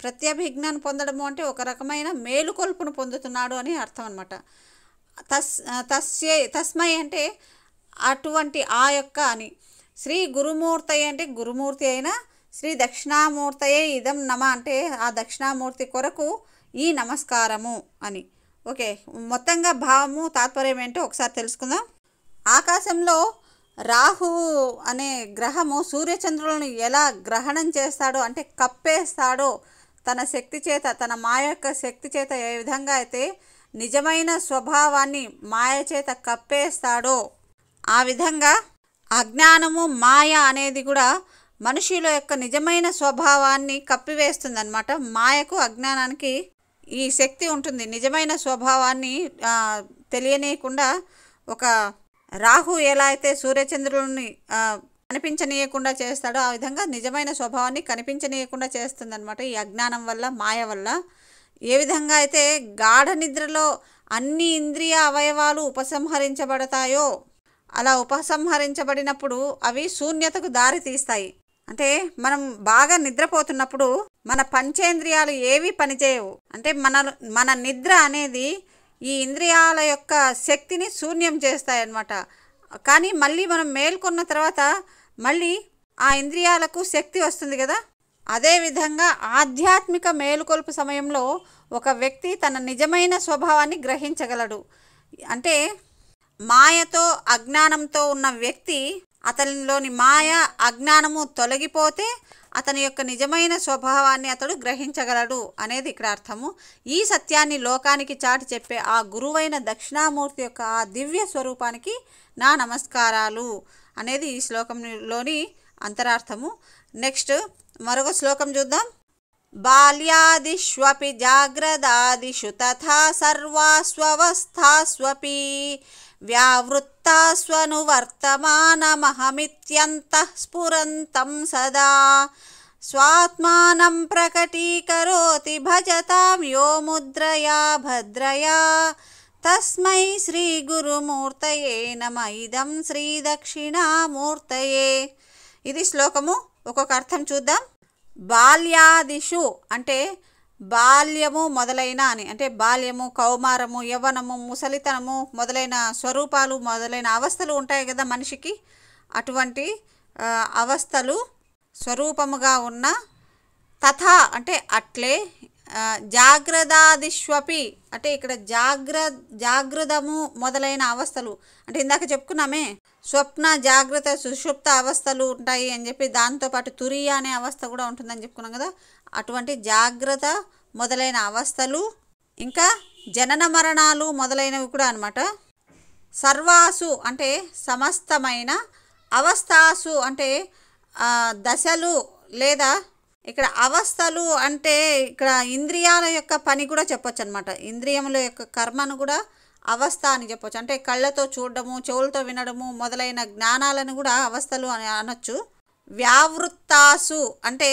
ప్రత్యభిజ్ఞను పొందడము అంటే ఒక రకమైన మేలుకొల్పును పొందుతున్నాడు అని అర్థం అనమాట. తస్మై అంటే అటువంటి ఆ యొక్క అని. శ్రీ గురుమూర్తయే అంటే గురుమూర్తి అయిన శ్రీ దక్షిణామూర్తయే ఇదం నమ అంటే ఆ దక్షిణామూర్తి కొరకు ఈ నమస్కారము అని. ఓకే, మొత్తంగా భావము తాత్పర్యం ఏంటో ఒకసారి తెలుసుకుందాం. ఆకాశంలో రాహువు అనే గ్రహము సూర్యచంద్రులను ఎలా గ్రహణం చేస్తాడో అంటే కప్పేస్తాడో తన శక్తి చేత, తన మాయ యొక్క శక్తి చేత ఏ విధంగా అయితే నిజమైన స్వభావాన్ని మాయ చేత కప్పేస్తాడో ఆ విధంగా అజ్ఞానము మాయ అనేది కూడా మనుషుల యొక్క నిజమైన స్వభావాన్ని కప్పివేస్తుందన్నమాట. మాయకు అజ్ఞానానికి ఈ శక్తి ఉంటుంది. నిజమైన స్వభావాన్ని తెలియనీయకుండా ఒక రాహు ఎలా అయితే సూర్యచంద్రులని కనిపించనీయకుండా చేస్తాడో ఆ విధంగా నిజమైన స్వభావాన్ని కనిపించనీయకుండా చేస్తుందన్నమాట ఈ అజ్ఞానం వల్ల, మాయ వల్ల. ఏ విధంగా అయితే గాఢ నిద్రలో అన్ని ఇంద్రియ అవయవాలు ఉపసంహరించబడతాయో అలా ఉపసంహరించబడినప్పుడు అవి శూన్యతకు దారి తీస్తాయి. అంటే మనం బాగా నిద్రపోతున్నప్పుడు మన పంచేంద్రియాలు ఏవి పనిచేయవు. అంటే మన నిద్ర అనేది ఈ ఇంద్రియాల యొక్క శక్తిని శూన్యం చేస్తాయి అన్నమాట. కానీ మళ్ళీ మనం మేల్కొన్న తర్వాత మళ్ళీ ఆ ఇంద్రియాలకు శక్తి వస్తుంది కదా. అదేవిధంగా ఆధ్యాత్మిక మేలుకొల్పు సమయంలో ఒక వ్యక్తి తన నిజమైన స్వభావాన్ని గ్రహించగలడు. అంటే మాయతో అజ్ఞానంతో ఉన్న వ్యక్తి అతనిలోని మాయ అజ్ఞానము తొలగిపోతే అతని యొక్క నిజమైన స్వభావాన్ని అతడు గ్రహించగలడు అనేది ఇక్కడ అర్థము. ఈ సత్యాన్ని లోకానికి చాటి చెప్పే ఆ గురువైన దక్షిణామూర్తి యొక్క ఆ దివ్య స్వరూపానికి నా నమస్కారాలు అనేది ఈ శ్లోకంలోని అంతరార్థము. నెక్స్ట్ మరొక శ్లోకం చూద్దాం. బాల్యాదిష్వపి జాగ్రదాదిషు తథా సర్వాస్వవస్థాస్వపి వ్యావృత్తాస్వనువర్తమానమహమిత్యంతః స్ఫురంతం సదా స్వాత్మానం ప్రకటీకరోతి భజతాం యో ముద్రయా భద్రయా తస్మై శ్రీ గురుమూర్తయే నమ ఇదం శ్రీ దక్షిణామూర్తయే. ఇది శ్లోకము. ఒక్కొక్క అర్థం చూద్దాం. బాల్యాదిషు అంటే బాల్యము మొదలైన అని, అంటే బాల్యము, కౌమారము, యవ్వనము, ముసలితనము మొదలైన స్వరూపాలు మొదలైన అవస్థలు ఉంటాయి కదా మనిషికి. అటువంటి అవస్థలు స్వరూపముగా ఉన్న తథా అంటే అట్లే జాగ్రదాదిష్వపి అంటే ఇక్కడ జాగృతము మొదలైన అవస్థలు అంటే ఇందాక చెప్పుకున్నామే స్వప్న, జాగ్రత్త, సుషుప్త అవస్థలు ఉంటాయి అని చెప్పి, దాంతోపాటు తురియ అనే అవస్థ కూడా ఉంటుందని చెప్పుకున్నాం కదా. అటువంటి జాగ్రత్త మొదలైన అవస్థలు, ఇంకా జనన మరణాలు మొదలైనవి కూడా అన్నమాట. సర్వాసు అంటే సమస్తమైన, అవస్థాసు అంటే దశలు లేదా ఇక్కడ అవస్థలు అంటే ఇక్కడ ఇంద్రియాల యొక్క పని కూడా చెప్పొచ్చు అనమాట. ఇంద్రియముల యొక్క కర్మను కూడా అవస్థ అని చెప్పొచ్చు. అంటే కళ్ళతో చూడడము, చెవులతో వినడము మొదలైన జ్ఞానాలను కూడా అవస్థలు అని అనొచ్చు. వ్యావృత్తాసు అంటే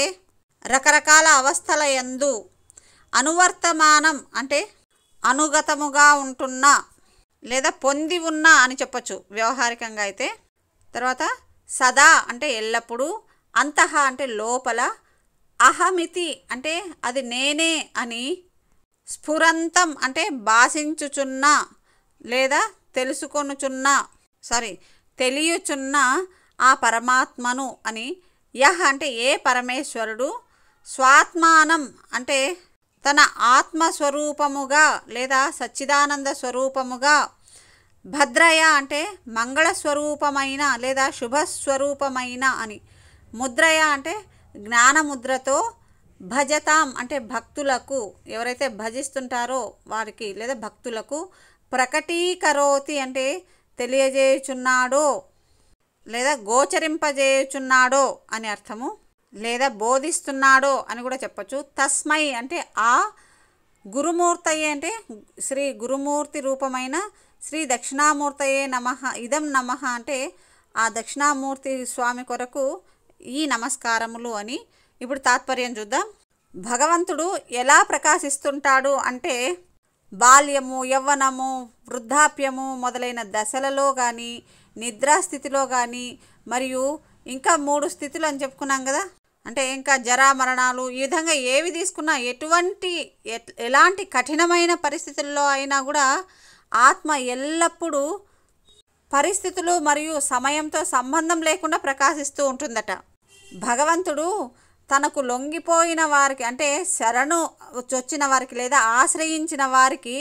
రకరకాల అవస్థల యందు, అనువర్తమానం అంటే అనుగతముగా ఉంటున్న లేదా పొంది ఉన్న అని చెప్పొచ్చు వ్యవహారికంగా అయితే. తర్వాత సదా అంటే ఎల్లప్పుడూ, అంతః అంటే లోపల, అహమితి అంటే అది నేనే అని, స్ఫురంతం అంటే భాషించుచున్న లేదా తెలియచున్న ఆ పరమాత్మను అని, యహ్ అంటే ఏ పరమేశ్వరుడు, స్వాత్మానం అంటే తన ఆత్మస్వరూపముగా లేదా సచ్చిదానంద స్వరూపముగా, భద్రయ అంటే మంగళస్వరూపమైన లేదా శుభస్వరూపమైన అని, ముద్రయ అంటే జ్ఞానముద్రతో, భజతాం అంటే భక్తులకు, ఎవరైతే భజిస్తుంటారో వారికి లేదా భక్తులకు, ప్రకటీకరోతి అంటే తెలియజేయుచున్నాడో లేదా గోచరింపజేయుచున్నాడో అని అర్థము, లేదా బోధిస్తున్నాడో అని కూడా చెప్పచ్చు. తస్మై అంటే ఆ, గురుమూర్తయే అంటే శ్రీ గురుమూర్తి రూపమైన శ్రీ దక్షిణామూర్తయే నమః ఇదం నమః అంటే ఆ దక్షిణామూర్తి స్వామి కొరకు ఈ నమస్కారములు అని. ఇప్పుడు తాత్పర్యం చూద్దాం. భగవంతుడు ఎలా ప్రకాశిస్తుంటాడు అంటే బాల్యము, యవ్వనము, వృద్ధాప్యము మొదలైన దశలలో కానీ, నిద్రాస్థితిలో కానీ, మరియు ఇంకా 3 స్థితులు అని చెప్పుకున్నాం కదా. అంటే ఇంకా జరా మరణాలు, ఈ విధంగా ఏవి తీసుకున్నా ఎలాంటి కఠినమైన పరిస్థితుల్లో అయినా కూడా ఆత్మ ఎల్లప్పుడూ పరిస్థితులు మరియు సమయంతో సంబంధం లేకుండా ప్రకాశిస్తూ ఉంటుందట. భగవంతుడు తనకు లొంగిపోయిన వారికి అంటే శరణు చొచ్చిన వారికి లేదా ఆశ్రయించిన వారికి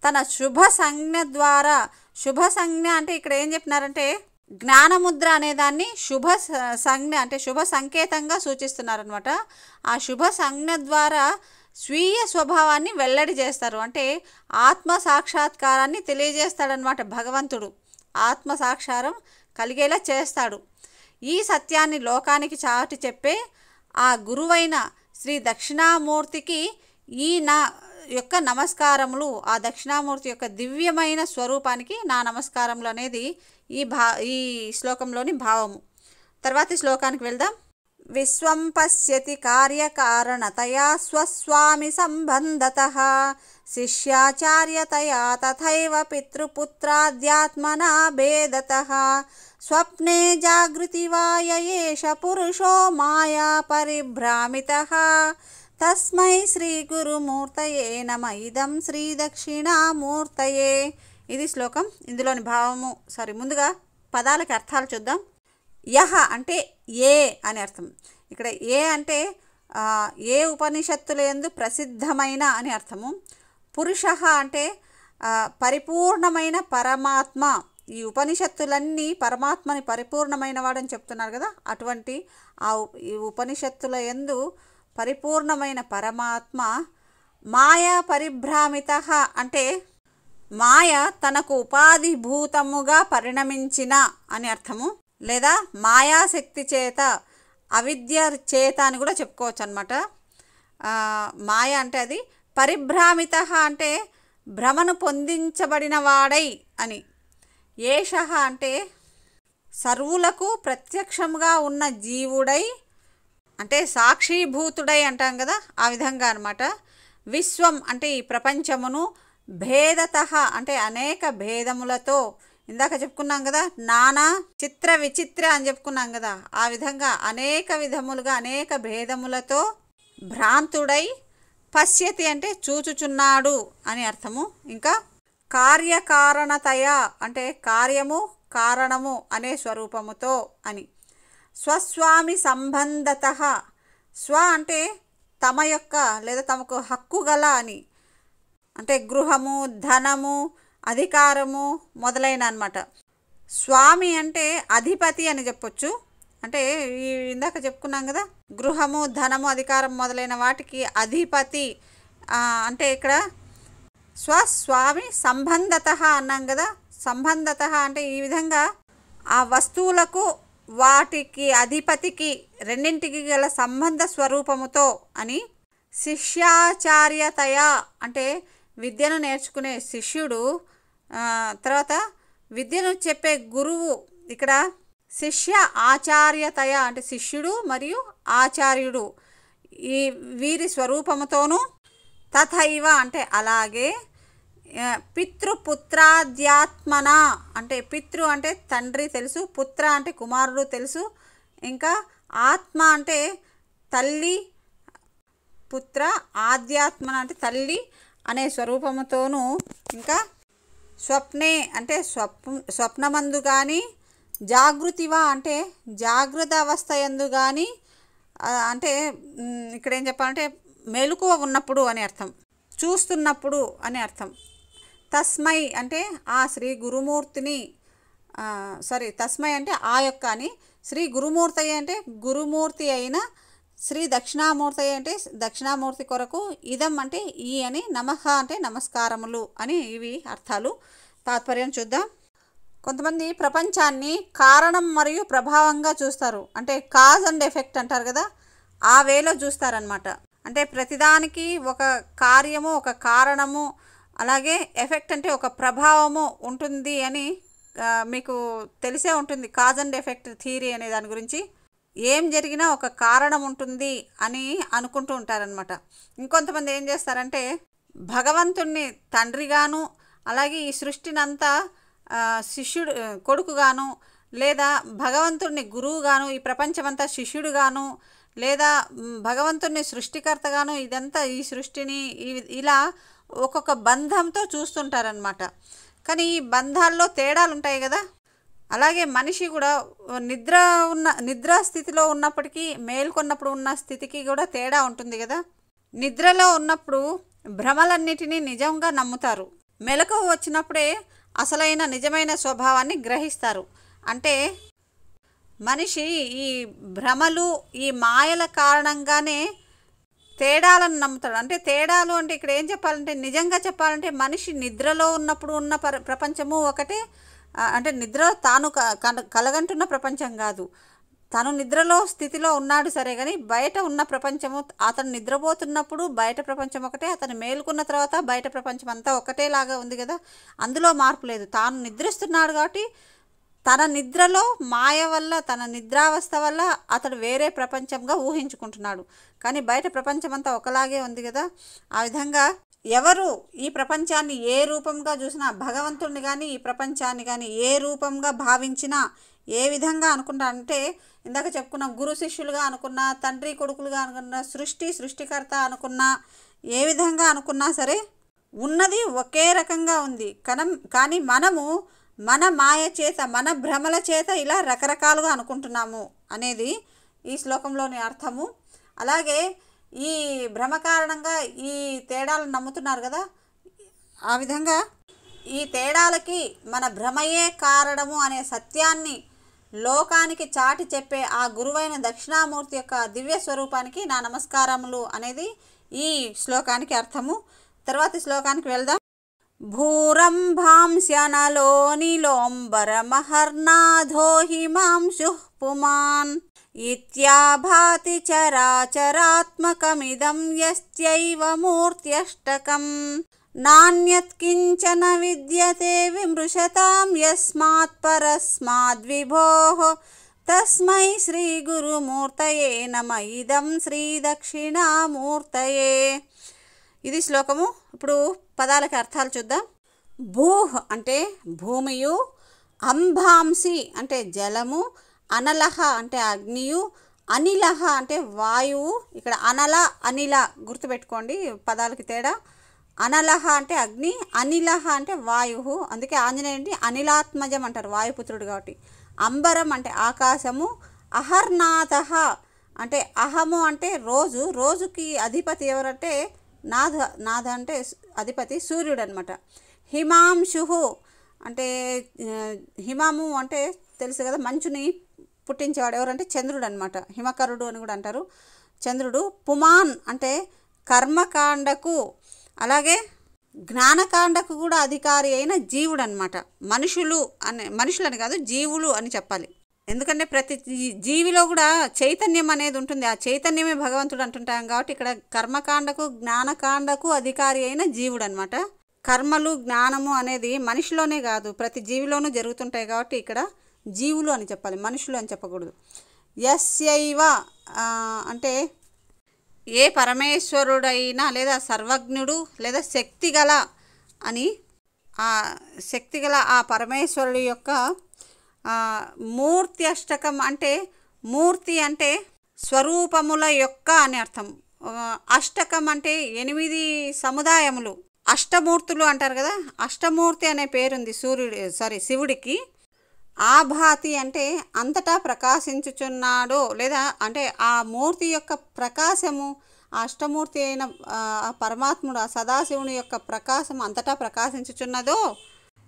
తన శుభ సంజ్ఞ ద్వారా, శుభ సంజ్ఞ అంటే ఇక్కడ ఏం చెప్పినారంటే జ్ఞానముద్ర అనేదాన్ని శుభ సంజ్ఞ అంటే శుభ సంకేతంగా సూచిస్తున్నారనమాట. ఆ శుభ సంజ్ఞ ద్వారా స్వీయ స్వభావాన్ని వెల్లడి చేస్తారు. అంటే ఆత్మ సాక్షాత్కారాన్ని తెలియజేస్తాడనమాట భగవంతుడు. ఆత్మ సాక్షారం కలిగేలా చేస్తాడు. ఈ సత్యాన్ని లోకానికి చాటి చెప్పే ఆ గురువైన శ్రీ దక్షిణామూర్తికి ఈ నా యొక్క నమస్కారములు, ఆ దక్షిణామూర్తి యొక్క దివ్యమైన స్వరూపానికి నా నమస్కారములు అనేది ఈ శ్లోకంలోని భావము. తర్వాతి శ్లోకానికి వెళ్దాం. విశ్వం పశ్యతి కార్యకారణతయా స్వస్వామి సంబంధతః శిష్యాచార్యతయా తథైవ పితృపుత్రాద్యాత్మనా భేదతః స్వప్నే జాగృతి వాయ ఏష పురుషో మాయా పరిభ్రామితః తస్మై శ్రీ గురుమూర్తయే నమ ఇదం శ్రీ దక్షిణామూర్తయే. ఇది శ్లోకం. ఇందులోని భావము ముందుగా పదాలకి అర్థాలు చూద్దాం. యహ అంటే ఏ అని అర్థం. ఇక్కడ ఏ అంటే ఏ ఉపనిషత్తులందు ప్రసిద్ధమైన అని అర్థము. పురుష అంటే పరిపూర్ణమైన పరమాత్మ. ఈ ఉపనిషత్తులన్నీ పరమాత్మని పరిపూర్ణమైన వాడని చెప్తున్నారు కదా, అటువంటి ఈ ఉపనిషత్తుల యందు పరిపూర్ణమైన పరమాత్మ. మాయా పరిభ్రామిత అంటే మాయ తనకు ఉపాధిభూతముగా పరిణమించిన అని అర్థము, లేదా మాయాశక్తి చేత, అవిద్య చేత అని కూడా చెప్పుకోవచ్చు అనమాట. మాయ అంటే అది. పరిభ్రామిత అంటే భ్రమను పొందించబడిన వాడై అని. ఏష అంటే సర్వులకు ప్రత్యక్షంగా ఉన్న జీవుడై, అంటే సాక్షిభూతుడై అంటాం కదా, ఆ విధంగా అనమాట. విశ్వం అంటే ఈ ప్రపంచమును, భేదత అంటే అనేక భేదములతో, ఇందాక చెప్పుకున్నాం కదా నానా చిత్ర విచిత్ర అని చెప్పుకున్నాం కదా, ఆ విధంగా అనేక విధములుగా అనేక భేదములతో భ్రాంతుడై, పశ్యతి అంటే చూచుచున్నాడు అని అర్థము. ఇంకా కార్యకారణతయ అంటే కార్యము కారణము అనే స్వరూపముతో అని. స్వస్వామి సంబంధత, స్వ అంటే తమ యొక్క లేదా తమకు హక్కు గల అని, అంటే గృహము, ధనము, అధికారము మొదలైన అన్నమాట. స్వామి అంటే అధిపతి అని చెప్పొచ్చు. అంటే ఇందాక చెప్పుకున్నాం కదా, గృహము, ధనము, అధికారం మొదలైన వాటికి అధిపతి. అంటే ఇక్కడ స్వస్వామి సంబంధత అన్నాం కదా. సంబంధత అంటే ఈ విధంగా ఆ వస్తువులకు, వాటికి అధిపతికి రెండింటికి గల సంబంధ స్వరూపముతో అని. శిష్యాచార్యతయ అంటే విద్యను నేర్చుకునే శిష్యుడు, తర్వాత విద్యను చెప్పే గురువు. ఇక్కడ శిష్య ఆచార్యతయ అంటే శిష్యుడు మరియు ఆచార్యుడు ఈ వీరి స్వరూపముతోనూ. తథైవ అంటే అలాగే. పితృపుత్రాద్యాత్మన అంటే పితృ అంటే తండ్రి తెలుసు, పుత్ర అంటే కుమారుడు తెలుసు, ఇంకా ఆత్మ అంటే తల్లి, పుత్ర, ఆధ్యాత్మన అంటే తల్లి అనే స్వరూపముతోనూ. ఇంకా స్వప్నే అంటే స్వప్నమందు కానీ, జాగృతివా అంటే జాగృత అవస్థ యందు కానీ, అంటే ఇక్కడ ఏం చెప్పాలంటే మెలకువ ఉన్నప్పుడు అని అర్థం, చూస్తున్నప్పుడు అని అర్థం. తస్మై అంటే ఆ శ్రీ గురుమూర్తిని, తస్మై అంటే ఆ యొక్క అని. శ్రీ గురుమూర్తి అంటే గురుమూర్తి అయిన శ్రీ దక్షిణామూర్తి అంటే దక్షిణామూర్తి కొరకు, ఇదం అంటే ఈ అని, నమః అంటే నమస్కారములు అని. ఇవి అర్థాలు. తాత్పర్యం చూద్దాం. కొంతమంది ప్రపంచాన్ని కారణం మరియు ప్రభావంగా చూస్తారు. అంటే కాజ్ అండ్ ఎఫెక్ట్ అంటారు కదా, ఆ వేలో చూస్తారనమాట. అంటే ప్రతిదానికి ఒక కార్యము, ఒక కారణము, అలాగే ఎఫెక్ట్ అంటే ఒక ప్రభావము ఉంటుంది అని మీకు తెలిసే ఉంటుంది. కాజ్ అండ్ ఎఫెక్ట్ థియరీ అనే దాని గురించి. ఏం జరిగినా ఒక కారణం ఉంటుంది అని అనుకుంటూ ఉంటారనమాట. ఇంకొంతమంది ఏం చేస్తారంటే భగవంతుణ్ణి తండ్రిగాను, అలాగే ఈ సృష్టినంతా శిష్యుడు కొడుకుగాను, లేదా భగవంతుడిని గురువుగాను, ఈ ప్రపంచమంతా శిష్యుడుగాను, లేదా భగవంతుడిని సృష్టికర్తగాను, ఇదంతా ఈ సృష్టిని ఇలా ఒక్కొక్క బంధంతో చూస్తుంటారనమాట. కానీ ఈ బంధాల్లో తేడాలు ఉంటాయి కదా. అలాగే మనిషి కూడా నిద్రా స్థితిలో ఉన్నప్పటికీ మేల్కొన్నప్పుడు ఉన్న స్థితికి కూడా తేడా ఉంటుంది కదా. నిద్రలో ఉన్నప్పుడు భ్రమలన్నిటినీ నిజంగా నమ్ముతారు. మెలకువ వచ్చినప్పుడే అసలైన నిజమైన స్వభావాన్ని గ్రహిస్తారు. అంటే మనిషి ఈ భ్రమలు ఈ మాయల కారణంగానే తేడాలను నమ్ముతాడు. అంటే తేడాలు అంటే ఇక్కడ ఏం చెప్పాలంటే, నిజంగా చెప్పాలంటే మనిషి నిద్రలో ఉన్నప్పుడు ఉన్న ప్రపంచము ఒకటే. అంటే నిద్ర తాను కలగంటున్న ప్రపంచం కాదు, తను నిద్రలో స్థితిలో ఉన్నాడు సరే, కానీ బయట ఉన్న ప్రపంచము, అతను నిద్రపోతున్నప్పుడు బయట ప్రపంచం ఒకటే, అతను మేలుకున్న తర్వాత బయట ప్రపంచం అంతా ఒకటేలాగా ఉంది కదా, అందులో మార్పు లేదు. తాను నిద్రిస్తున్నాడు కాబట్టి తన నిద్రలో మాయ వల్ల, తన నిద్రావస్థ వల్ల అతడు వేరే ప్రపంచంగా ఊహించుకుంటున్నాడు, కానీ బయట ప్రపంచం అంతా ఒకలాగే ఉంది కదా. ఆ విధంగా ఎవరు ఈ ప్రపంచాన్ని ఏ రూపంగా చూసినా, భగవంతుడిని కానీ ఈ ప్రపంచాన్ని కానీ ఏ రూపంగా భావించినా, ఏ విధంగా అనుకుంటా అంటే, ఇందాక చెప్పుకున్న గురు శిష్యులుగా అనుకున్నా, తండ్రి కొడుకులుగా అనుకున్నా, సృష్టికర్త అనుకున్నా, ఏ విధంగా అనుకున్నా సరే ఉన్నది ఒకే రకంగా ఉంది. కానీ మనము మన మాయ చేత, మన భ్రమల చేత ఇలా రకరకాలుగా అనుకుంటున్నాము అనేది ఈ శ్లోకంలోని అర్థము. అలాగే ఈ భ్రమ కారణంగా ఈ తేడాలను నమ్ముతున్నారు కదా, ఆ విధంగా ఈ తేడాలకి మన భ్రమయే కారణము అనే సత్యాన్ని లోకానికి చాటి చెప్పే ఆ గురువైన దక్షిణామూర్తి యొక్క దివ్య స్వరూపానికి నా నమస్కారములు అనేది ఈ శ్లోకానికి అర్థము. తర్వాతి శ్లోకానికి వెళ్దాం. భూరంభాంస్యనలో నీలోంబరమహర్నాథో హిమాంశుః పుమాన్ ఇత్యాభాతి చరాచరాత్మకమిదం యస్యైవ మూర్త్యష్టకం నాన్యత్ కించన విద్యతే విమృశతాం యస్మాత్ పరస్మాద్విభోః తస్మై శ్రీ గురుమూర్తయే నమ ఇదం శ్రీ దక్షిణామూర్తయే. ఇది శ్లోకము. ఇప్పుడు పదాలకి అర్థాలు చూద్దాం. భూహ్ అంటే భూమియు, అంభాంసి అంటే జలము, అనలహ అంటే అగ్నియు, అనిలహ అంటే వాయువు. ఇక్కడ అనల అనిల గుర్తుపెట్టుకోండి పదాలకి తేడా. అనలహ అంటే అగ్ని, అనిలహ అంటే వాయువు. అందుకే ఆంజనేయుడిని అనిలాత్మజం అంటారు, వాయుపుత్రుడు కాబట్టి. అంబరం అంటే ఆకాశము, అహర్నాథ అంటే అహము అంటే రోజు, రోజుకి అధిపతి ఎవరంటే నాథ అంటే అధిపతి సూర్యుడు అనమాట. హిమాంశు అంటే హిమము అంటే తెలుసు కదా, మంచుని పుట్టించేవాడు ఎవరంటే చంద్రుడు అనమాట, హిమకరుడు అని కూడా అంటారు, చంద్రుడు. పుమాన్ అంటే కర్మకాండకు అలాగే జ్ఞానకాండకు కూడా అధికారి అయిన జీవుడు అనమాట. మనుషులని కాదు, జీవులు అని చెప్పాలి. ఎందుకంటే ప్రతి జీవిలో కూడా చైతన్యం అనేది ఉంటుంది, ఆ చైతన్యమే భగవంతుడు అంటుంటాం కాబట్టి ఇక్కడ కర్మకాండకు జ్ఞానకాండకు అధికారి అయిన జీవుడు అనమాట. కర్మలు జ్ఞానము అనేది మనిషిలోనే కాదు ప్రతి జీవిలోనూ జరుగుతుంటాయి కాబట్టి ఇక్కడ జీవులు అని చెప్పాలి, మనుషులు అని చెప్పకూడదు. యస్యైవ అంటే ఏ పరమేశ్వరుడైనా లేదా సర్వజ్ఞుడు లేదా శక్తిగల అని, ఆ శక్తిగల ఆ పరమేశ్వరుడి యొక్క మూర్తి అష్టకం అంటే, మూర్తి అంటే స్వరూపముల యొక్క అని అర్థం. అష్టకం అంటే 8 సముదాయములు, అష్టమూర్తులు అంటారు కదా, అష్టమూర్తి అనే పేరుంది శివుడికి. ఆభాతి అంటే అంతటా ప్రకాశించుచున్నాడు, లేదా అంటే ఆ మూర్తి యొక్క ప్రకాశము, ఆ అష్టమూర్తి అయిన ఆ పరమాత్ముడు ఆ సదాశివుని యొక్క ప్రకాశం అంతటా ప్రకాశించుచున్నదో.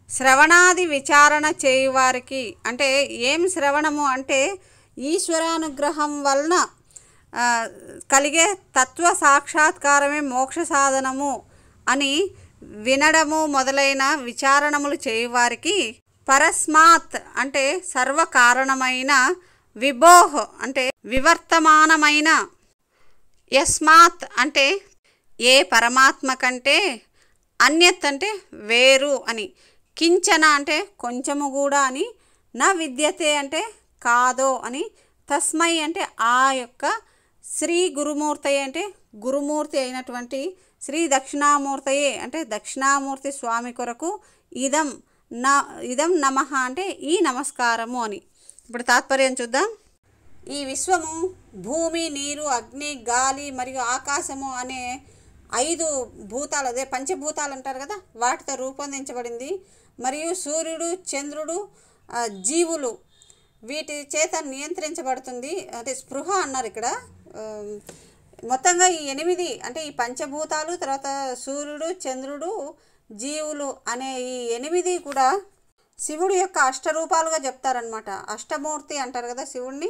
శ్రవణాది విచారణ చేయువారికి అంటే ఏం శ్రవణము అంటే ఈశ్వరానుగ్రహం వలన కలిగే తత్వ సాక్షాత్కారమే మోక్ష సాధనము అని వినడము మొదలైన విచారణములు చేయువారికి, పరస్మాత్ అంటే సర్వకారణమైన, విభోహ్ అంటే వివర్తమానమైన, యస్మాత్ అంటే ఏ పరమాత్మ కంటే, అన్యత్ అంటే వేరు అని, కించన అంటే కొంచెము కూడా అని, నా విద్యతే అంటే కాదో అని, తస్మై అంటే ఆ యొక్క, శ్రీ గురుమూర్తయే అంటే గురుమూర్తి అయినటువంటి శ్రీ దక్షిణామూర్తయే అంటే దక్షిణామూర్తి స్వామి కొరకు, ఇదం నమః అంటే ఈ నమస్కారము అని. ఇప్పుడు తాత్పర్యం చూద్దాం. ఈ విశ్వము భూమి, నీరు, అగ్ని, గాలి మరియు ఆకాశము అనే 5 భూతాలు, అదే పంచభూతాలు అంటారు కదా, వాటితో రూపొందించబడింది. మరియు సూర్యుడు, చంద్రుడు, జీవులు వీటి చేత నియంత్రించబడుతుంది. అంటే స్పృహ అన్నారు ఇక్కడ. మొత్తంగా ఈ 8 అంటే ఈ పంచభూతాలు, తర్వాత సూర్యుడు, చంద్రుడు, జీవులు అనే ఈ 8 కూడా శివుడి యొక్క అష్టరూపాలుగా చెప్తారనమాట. అష్టమూర్తి అంటారు కదా శివుడిని.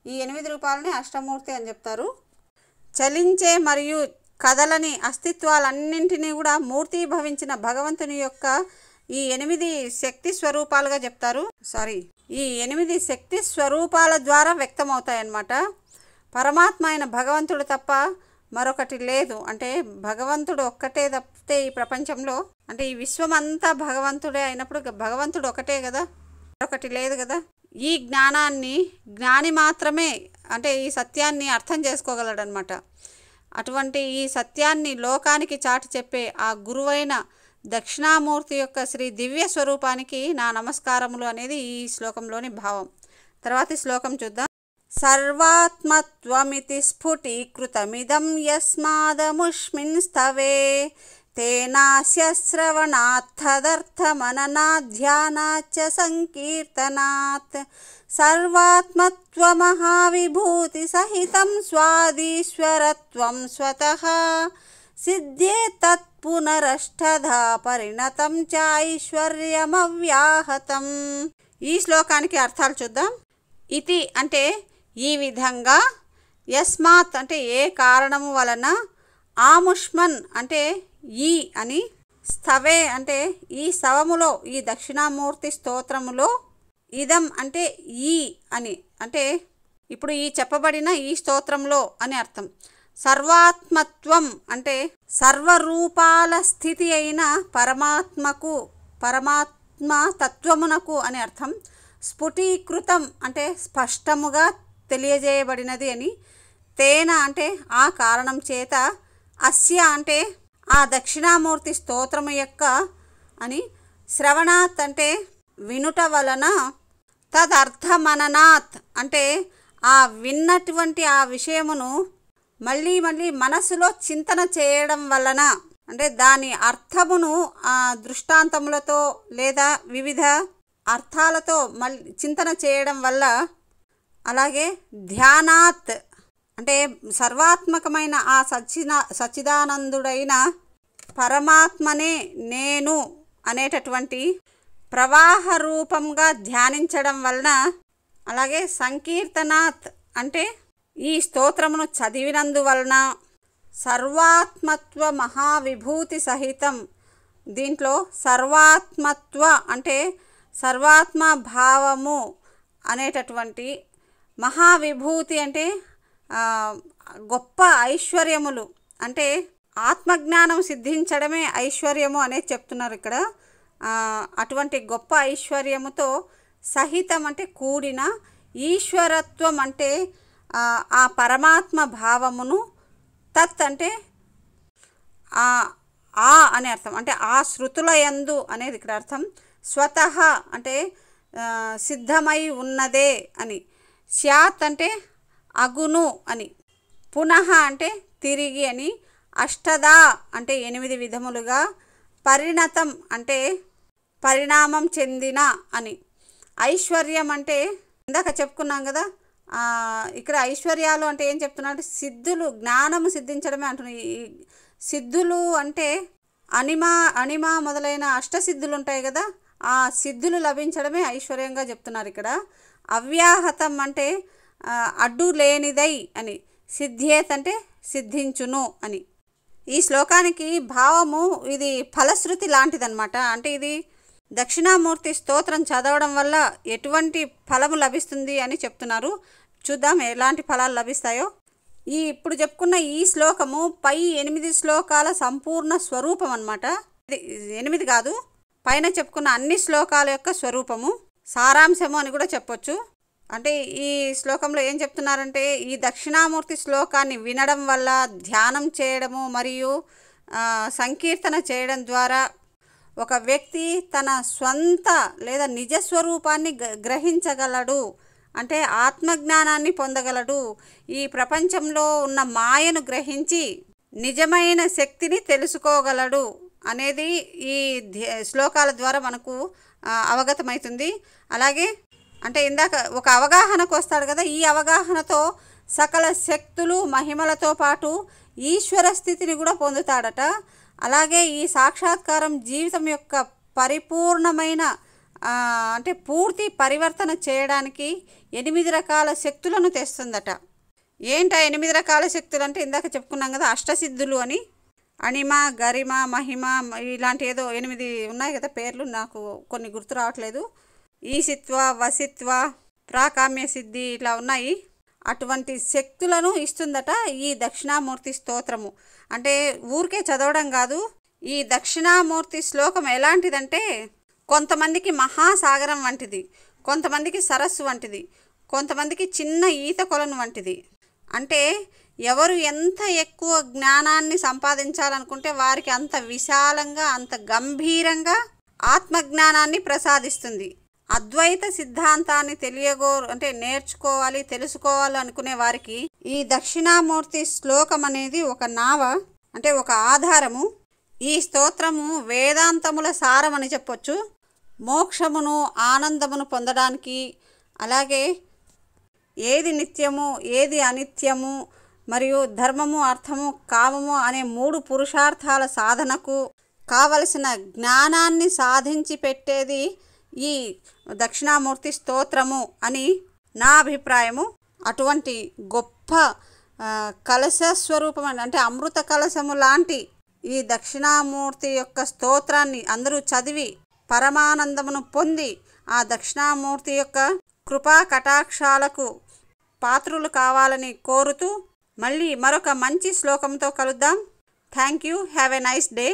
ఈ 8 రూపాలని అష్టమూర్తి అని చెప్తారు. చలించే మరియు కదలని అస్తిత్వాలన్నింటినీ కూడా మూర్తీభవించిన భగవంతుని యొక్క ఈ 8 శక్తి స్వరూపాలుగా చెప్తారు. ఈ 8 శక్తి స్వరూపాల ద్వారా వ్యక్తమవుతాయన్నమాట. పరమాత్మ అయిన భగవంతుడు తప్ప మరొకటి లేదు. అంటే భగవంతుడు ఒక్కటే తప్పితే ఈ ప్రపంచంలో, అంటే ఈ విశ్వం అంతా భగవంతుడే అయినప్పుడు భగవంతుడు ఒకటే కదా, మరొకటి లేదు కదా. ఈ జ్ఞానాన్ని జ్ఞాని మాత్రమే, అంటే ఈ సత్యాన్ని అర్థం చేసుకోగలడనమాట. అటువంటి ఈ సత్యాన్ని లోకానికి చాటి చెప్పే ఆ గురువైన దక్షిణామూర్తి యొక్క శ్రీ దివ్య స్వరూపానికి నా నమస్కారములు అనేది ఈ శ్లోకంలోని భావం. తర్వాతి శ్లోకం చూద్దాం. సర్వాత్మత్వమితి స్ఫుటీకృతమిదం యస్మాదముష్మిన్ స్తవే తేనాస్య శ్రవణాత్తదర్థమననాధ్యానాచ్చ సంకీర్తనాత్ సర్వాత్మత్వమహావిభూతి సహితం స్వాదీశ్వరత్వం స్వతః సిద్ధ్యే తత్పునరష్టధా పరిణతం చ ఐశ్వర్యమవ్యాహతం. ఈ శ్లోకానికి అర్థాలు చూద్దాం. ఇతి అంటే ఈ విధంగా, యస్మాత్ అంటే ఏ కారణము వలన, ఆముష్మన్ అంటే ఈ అని, స్థవే అంటే ఈ స్తవములో, ఈ దక్షిణామూర్తి స్తోత్రములో, ఇదం అంటే ఈ అని, అంటే ఇప్పుడు ఈ చెప్పబడిన ఈ స్తోత్రంలో అని అర్థం. సర్వాత్మత్వం అంటే సర్వరూపాల స్థితి అయిన పరమాత్మ తత్వమునకు అని అర్థం. స్ఫుటీకృతం అంటే స్పష్టముగా తెలియజేయబడినది అని. తేన అంటే ఆ కారణం చేత, అస్య అంటే ఆ దక్షిణామూర్తి స్తోత్రము యొక్క అని, శ్రవణాత్ అంటే వినుట వలన, తదర్థమననాత్ అంటే ఆ విన్నటువంటి ఆ విషయమును మళ్ళీ మళ్ళీ మనసులో చింతన చేయడం వలన, అంటే దాని అర్థమును దృష్టాంతములతో లేదా వివిధ అర్థాలతో మళ్ళీ చింతన చేయడం వల్ల, అలాగే ధ్యానాత్ అంటే సర్వాత్మకమైన ఆ సచ్చిదానందుడైన పరమాత్మనే నేను అనేటటువంటి ప్రవాహ రూపంగా ధ్యానించడం వలన, అలాగే సంకీర్తనాత్ అంటే ఈ స్తోత్రమును చదివినందువలన, సర్వాత్మత్వ మహావిభూతి సహితం, దీంట్లో సర్వాత్మత్వ అంటే సర్వాత్మ భావము అనేటటువంటి, మహావిభూతి అంటే గొప్ప ఐశ్వర్యములు, అంటే ఆత్మజ్ఞానం సిద్ధించడమే ఐశ్వర్యము అనేది చెప్తున్నారు ఇక్కడ. అటువంటి గొప్ప ఐశ్వర్యముతో సహితం అంటే కూడిన, ఈశ్వరత్వం అంటే ఆ పరమాత్మ భావమును, తత్ అంటే అనే అర్థం, అంటే ఆ శృతుల యందు అనేది ఇక్కడ అర్థం. స్వతః అంటే సిద్ధమై ఉన్నదే అని. స్యాత్ అంటే అగును అని. పునః అంటే తిరిగి అని. అష్టదా అంటే 8 విధములుగా. పరిణతం అంటే పరిణామం చెందిన అని. ఐశ్వర్యం అంటే ఇందాక చెప్పుకున్నాం కదా, ఇక్కడ ఐశ్వర్యాలు అంటే ఏం చెప్తున్నాడు, సిద్ధులు, జ్ఞానము సిద్ధించడమే అంటున్నాయి. సిద్ధులు అంటే అణిమ మొదలైన అష్టసిద్ధులు ఉంటాయి కదా, ఆ సిద్ధులు లభించడమే ఐశ్వర్యంగా చెప్తున్నారు ఇక్కడ. అవ్యాహతం అంటే అడ్డు లేనిదై అని. సిద్ధ్యేత్ అంటే సిద్ధించును అని. ఈ శ్లోకానికి భావము ఇది ఫలశ్రుతి లాంటిదన్నమాట. అంటే ఇది దక్షిణామూర్తి స్తోత్రం చదవడం వల్ల ఎటువంటి ఫలము లభిస్తుంది అని చెప్తున్నారు. చూద్దాం ఎలాంటి ఫలాలు లభిస్తాయో. ఇప్పుడు చెప్పుకున్న ఈ శ్లోకము పై 8 శ్లోకాల సంపూర్ణ స్వరూపం అన్నమాట. 8 కాదు, పైన చెప్పుకున్న అన్ని శ్లోకాల యొక్క స్వరూపము, సారాంశము అని కూడా చెప్పొచ్చు. అంటే ఈ శ్లోకంలో ఏం చెప్తున్నారంటే, ఈ దక్షిణామూర్తి శ్లోకాన్ని వినడం వల్ల, ధ్యానం చేయడము మరియు సంకీర్తన చేయడం ద్వారా ఒక వ్యక్తి తన స్వంత లేదా నిజస్వరూపాన్ని గ్రహించగలడు, అంటే ఆత్మజ్ఞానాన్ని పొందగలడు. ఈ ప్రపంచంలో ఉన్న మాయను గ్రహించి నిజమైన శక్తిని తెలుసుకోగలడు అనేది ఈ శ్లోకాల ద్వారా మనకు అవగతమవుతుంది. అలాగే అంటే ఇందాక ఒక అవగాహనకు వస్తాడు కదా, ఈ అవగాహనతో సకల శక్తులు మహిమలతో పాటు ఈశ్వర స్థితిని కూడా పొందుతాడట. అలాగే ఈ సాక్షాత్కారం జీవితం యొక్క పరిపూర్ణమైన అంటే పూర్తి పరివర్తన చేయడానికి 8 రకాల శక్తులను తెస్తుందట. ఏంటా 8 రకాల శక్తులు అంటే ఇందాక చెప్పుకున్నాం కదా, అష్టసిద్ధులు అని. అణిమ, గరిమ, మహిమ ఇలాంటి ఏదో 8 ఉన్నాయి కదా పేర్లు, నాకు కొన్ని గుర్తు రావట్లేదు. ఈశిత్వ, వసిత్వ, ప్రాకామ్య సిద్ధి ఇట్లా ఉన్నాయి. అటువంటి శక్తులను ఇస్తుందట ఈ దక్షిణామూర్తి స్తోత్రము. అంటే ఊరికే చదవడం కాదు, ఈ దక్షిణామూర్తి శ్లోకం ఎలాంటిదంటే కొంతమందికి మహాసాగరం వంటిది, కొంతమందికి సరస్సు వంటిది, కొంతమందికి చిన్న ఈత కొలను వంటిది. అంటే ఎవరు ఎంత ఎక్కువ జ్ఞానాన్ని సంపాదించాలనుకుంటే వారికి అంత విశాలంగా, అంత గంభీరంగా ఆత్మజ్ఞానాన్ని ప్రసాదిస్తుంది. అద్వైత సిద్ధాంతాన్ని నేర్చుకోవాలి, తెలుసుకోవాలి అనుకునే వారికి ఈ దక్షిణామూర్తి శ్లోకం అనేది ఒక నావ, అంటే ఒక ఆధారము. ఈ స్తోత్రము వేదాంతముల సారమని చెప్పొచ్చు. మోక్షమును, ఆనందమును పొందడానికి, అలాగే ఏది నిత్యము, ఏది అనిత్యము, మరియు ధర్మము, అర్థము, కామము అనే 3 పురుషార్థాల సాధనకు కావలసిన జ్ఞానాన్ని సాధించి పెట్టేది ఈ దక్షిణామూర్తి స్తోత్రము అని నా అభిప్రాయము. అటువంటి గొప్ప కలశ స్వరూపం అంటే అమృత కలశము లాంటి ఈ దక్షిణామూర్తి యొక్క స్తోత్రాన్ని అందరూ చదివి పరమానందమును పొంది ఆ దక్షిణామూర్తి యొక్క కృపా కటాక్షాలకు పాత్రులు కావాలని కోరుతూ మళ్ళీ మరొక మంచి శ్లోకంతో కలుద్దాం. Thank you. Have a nice day.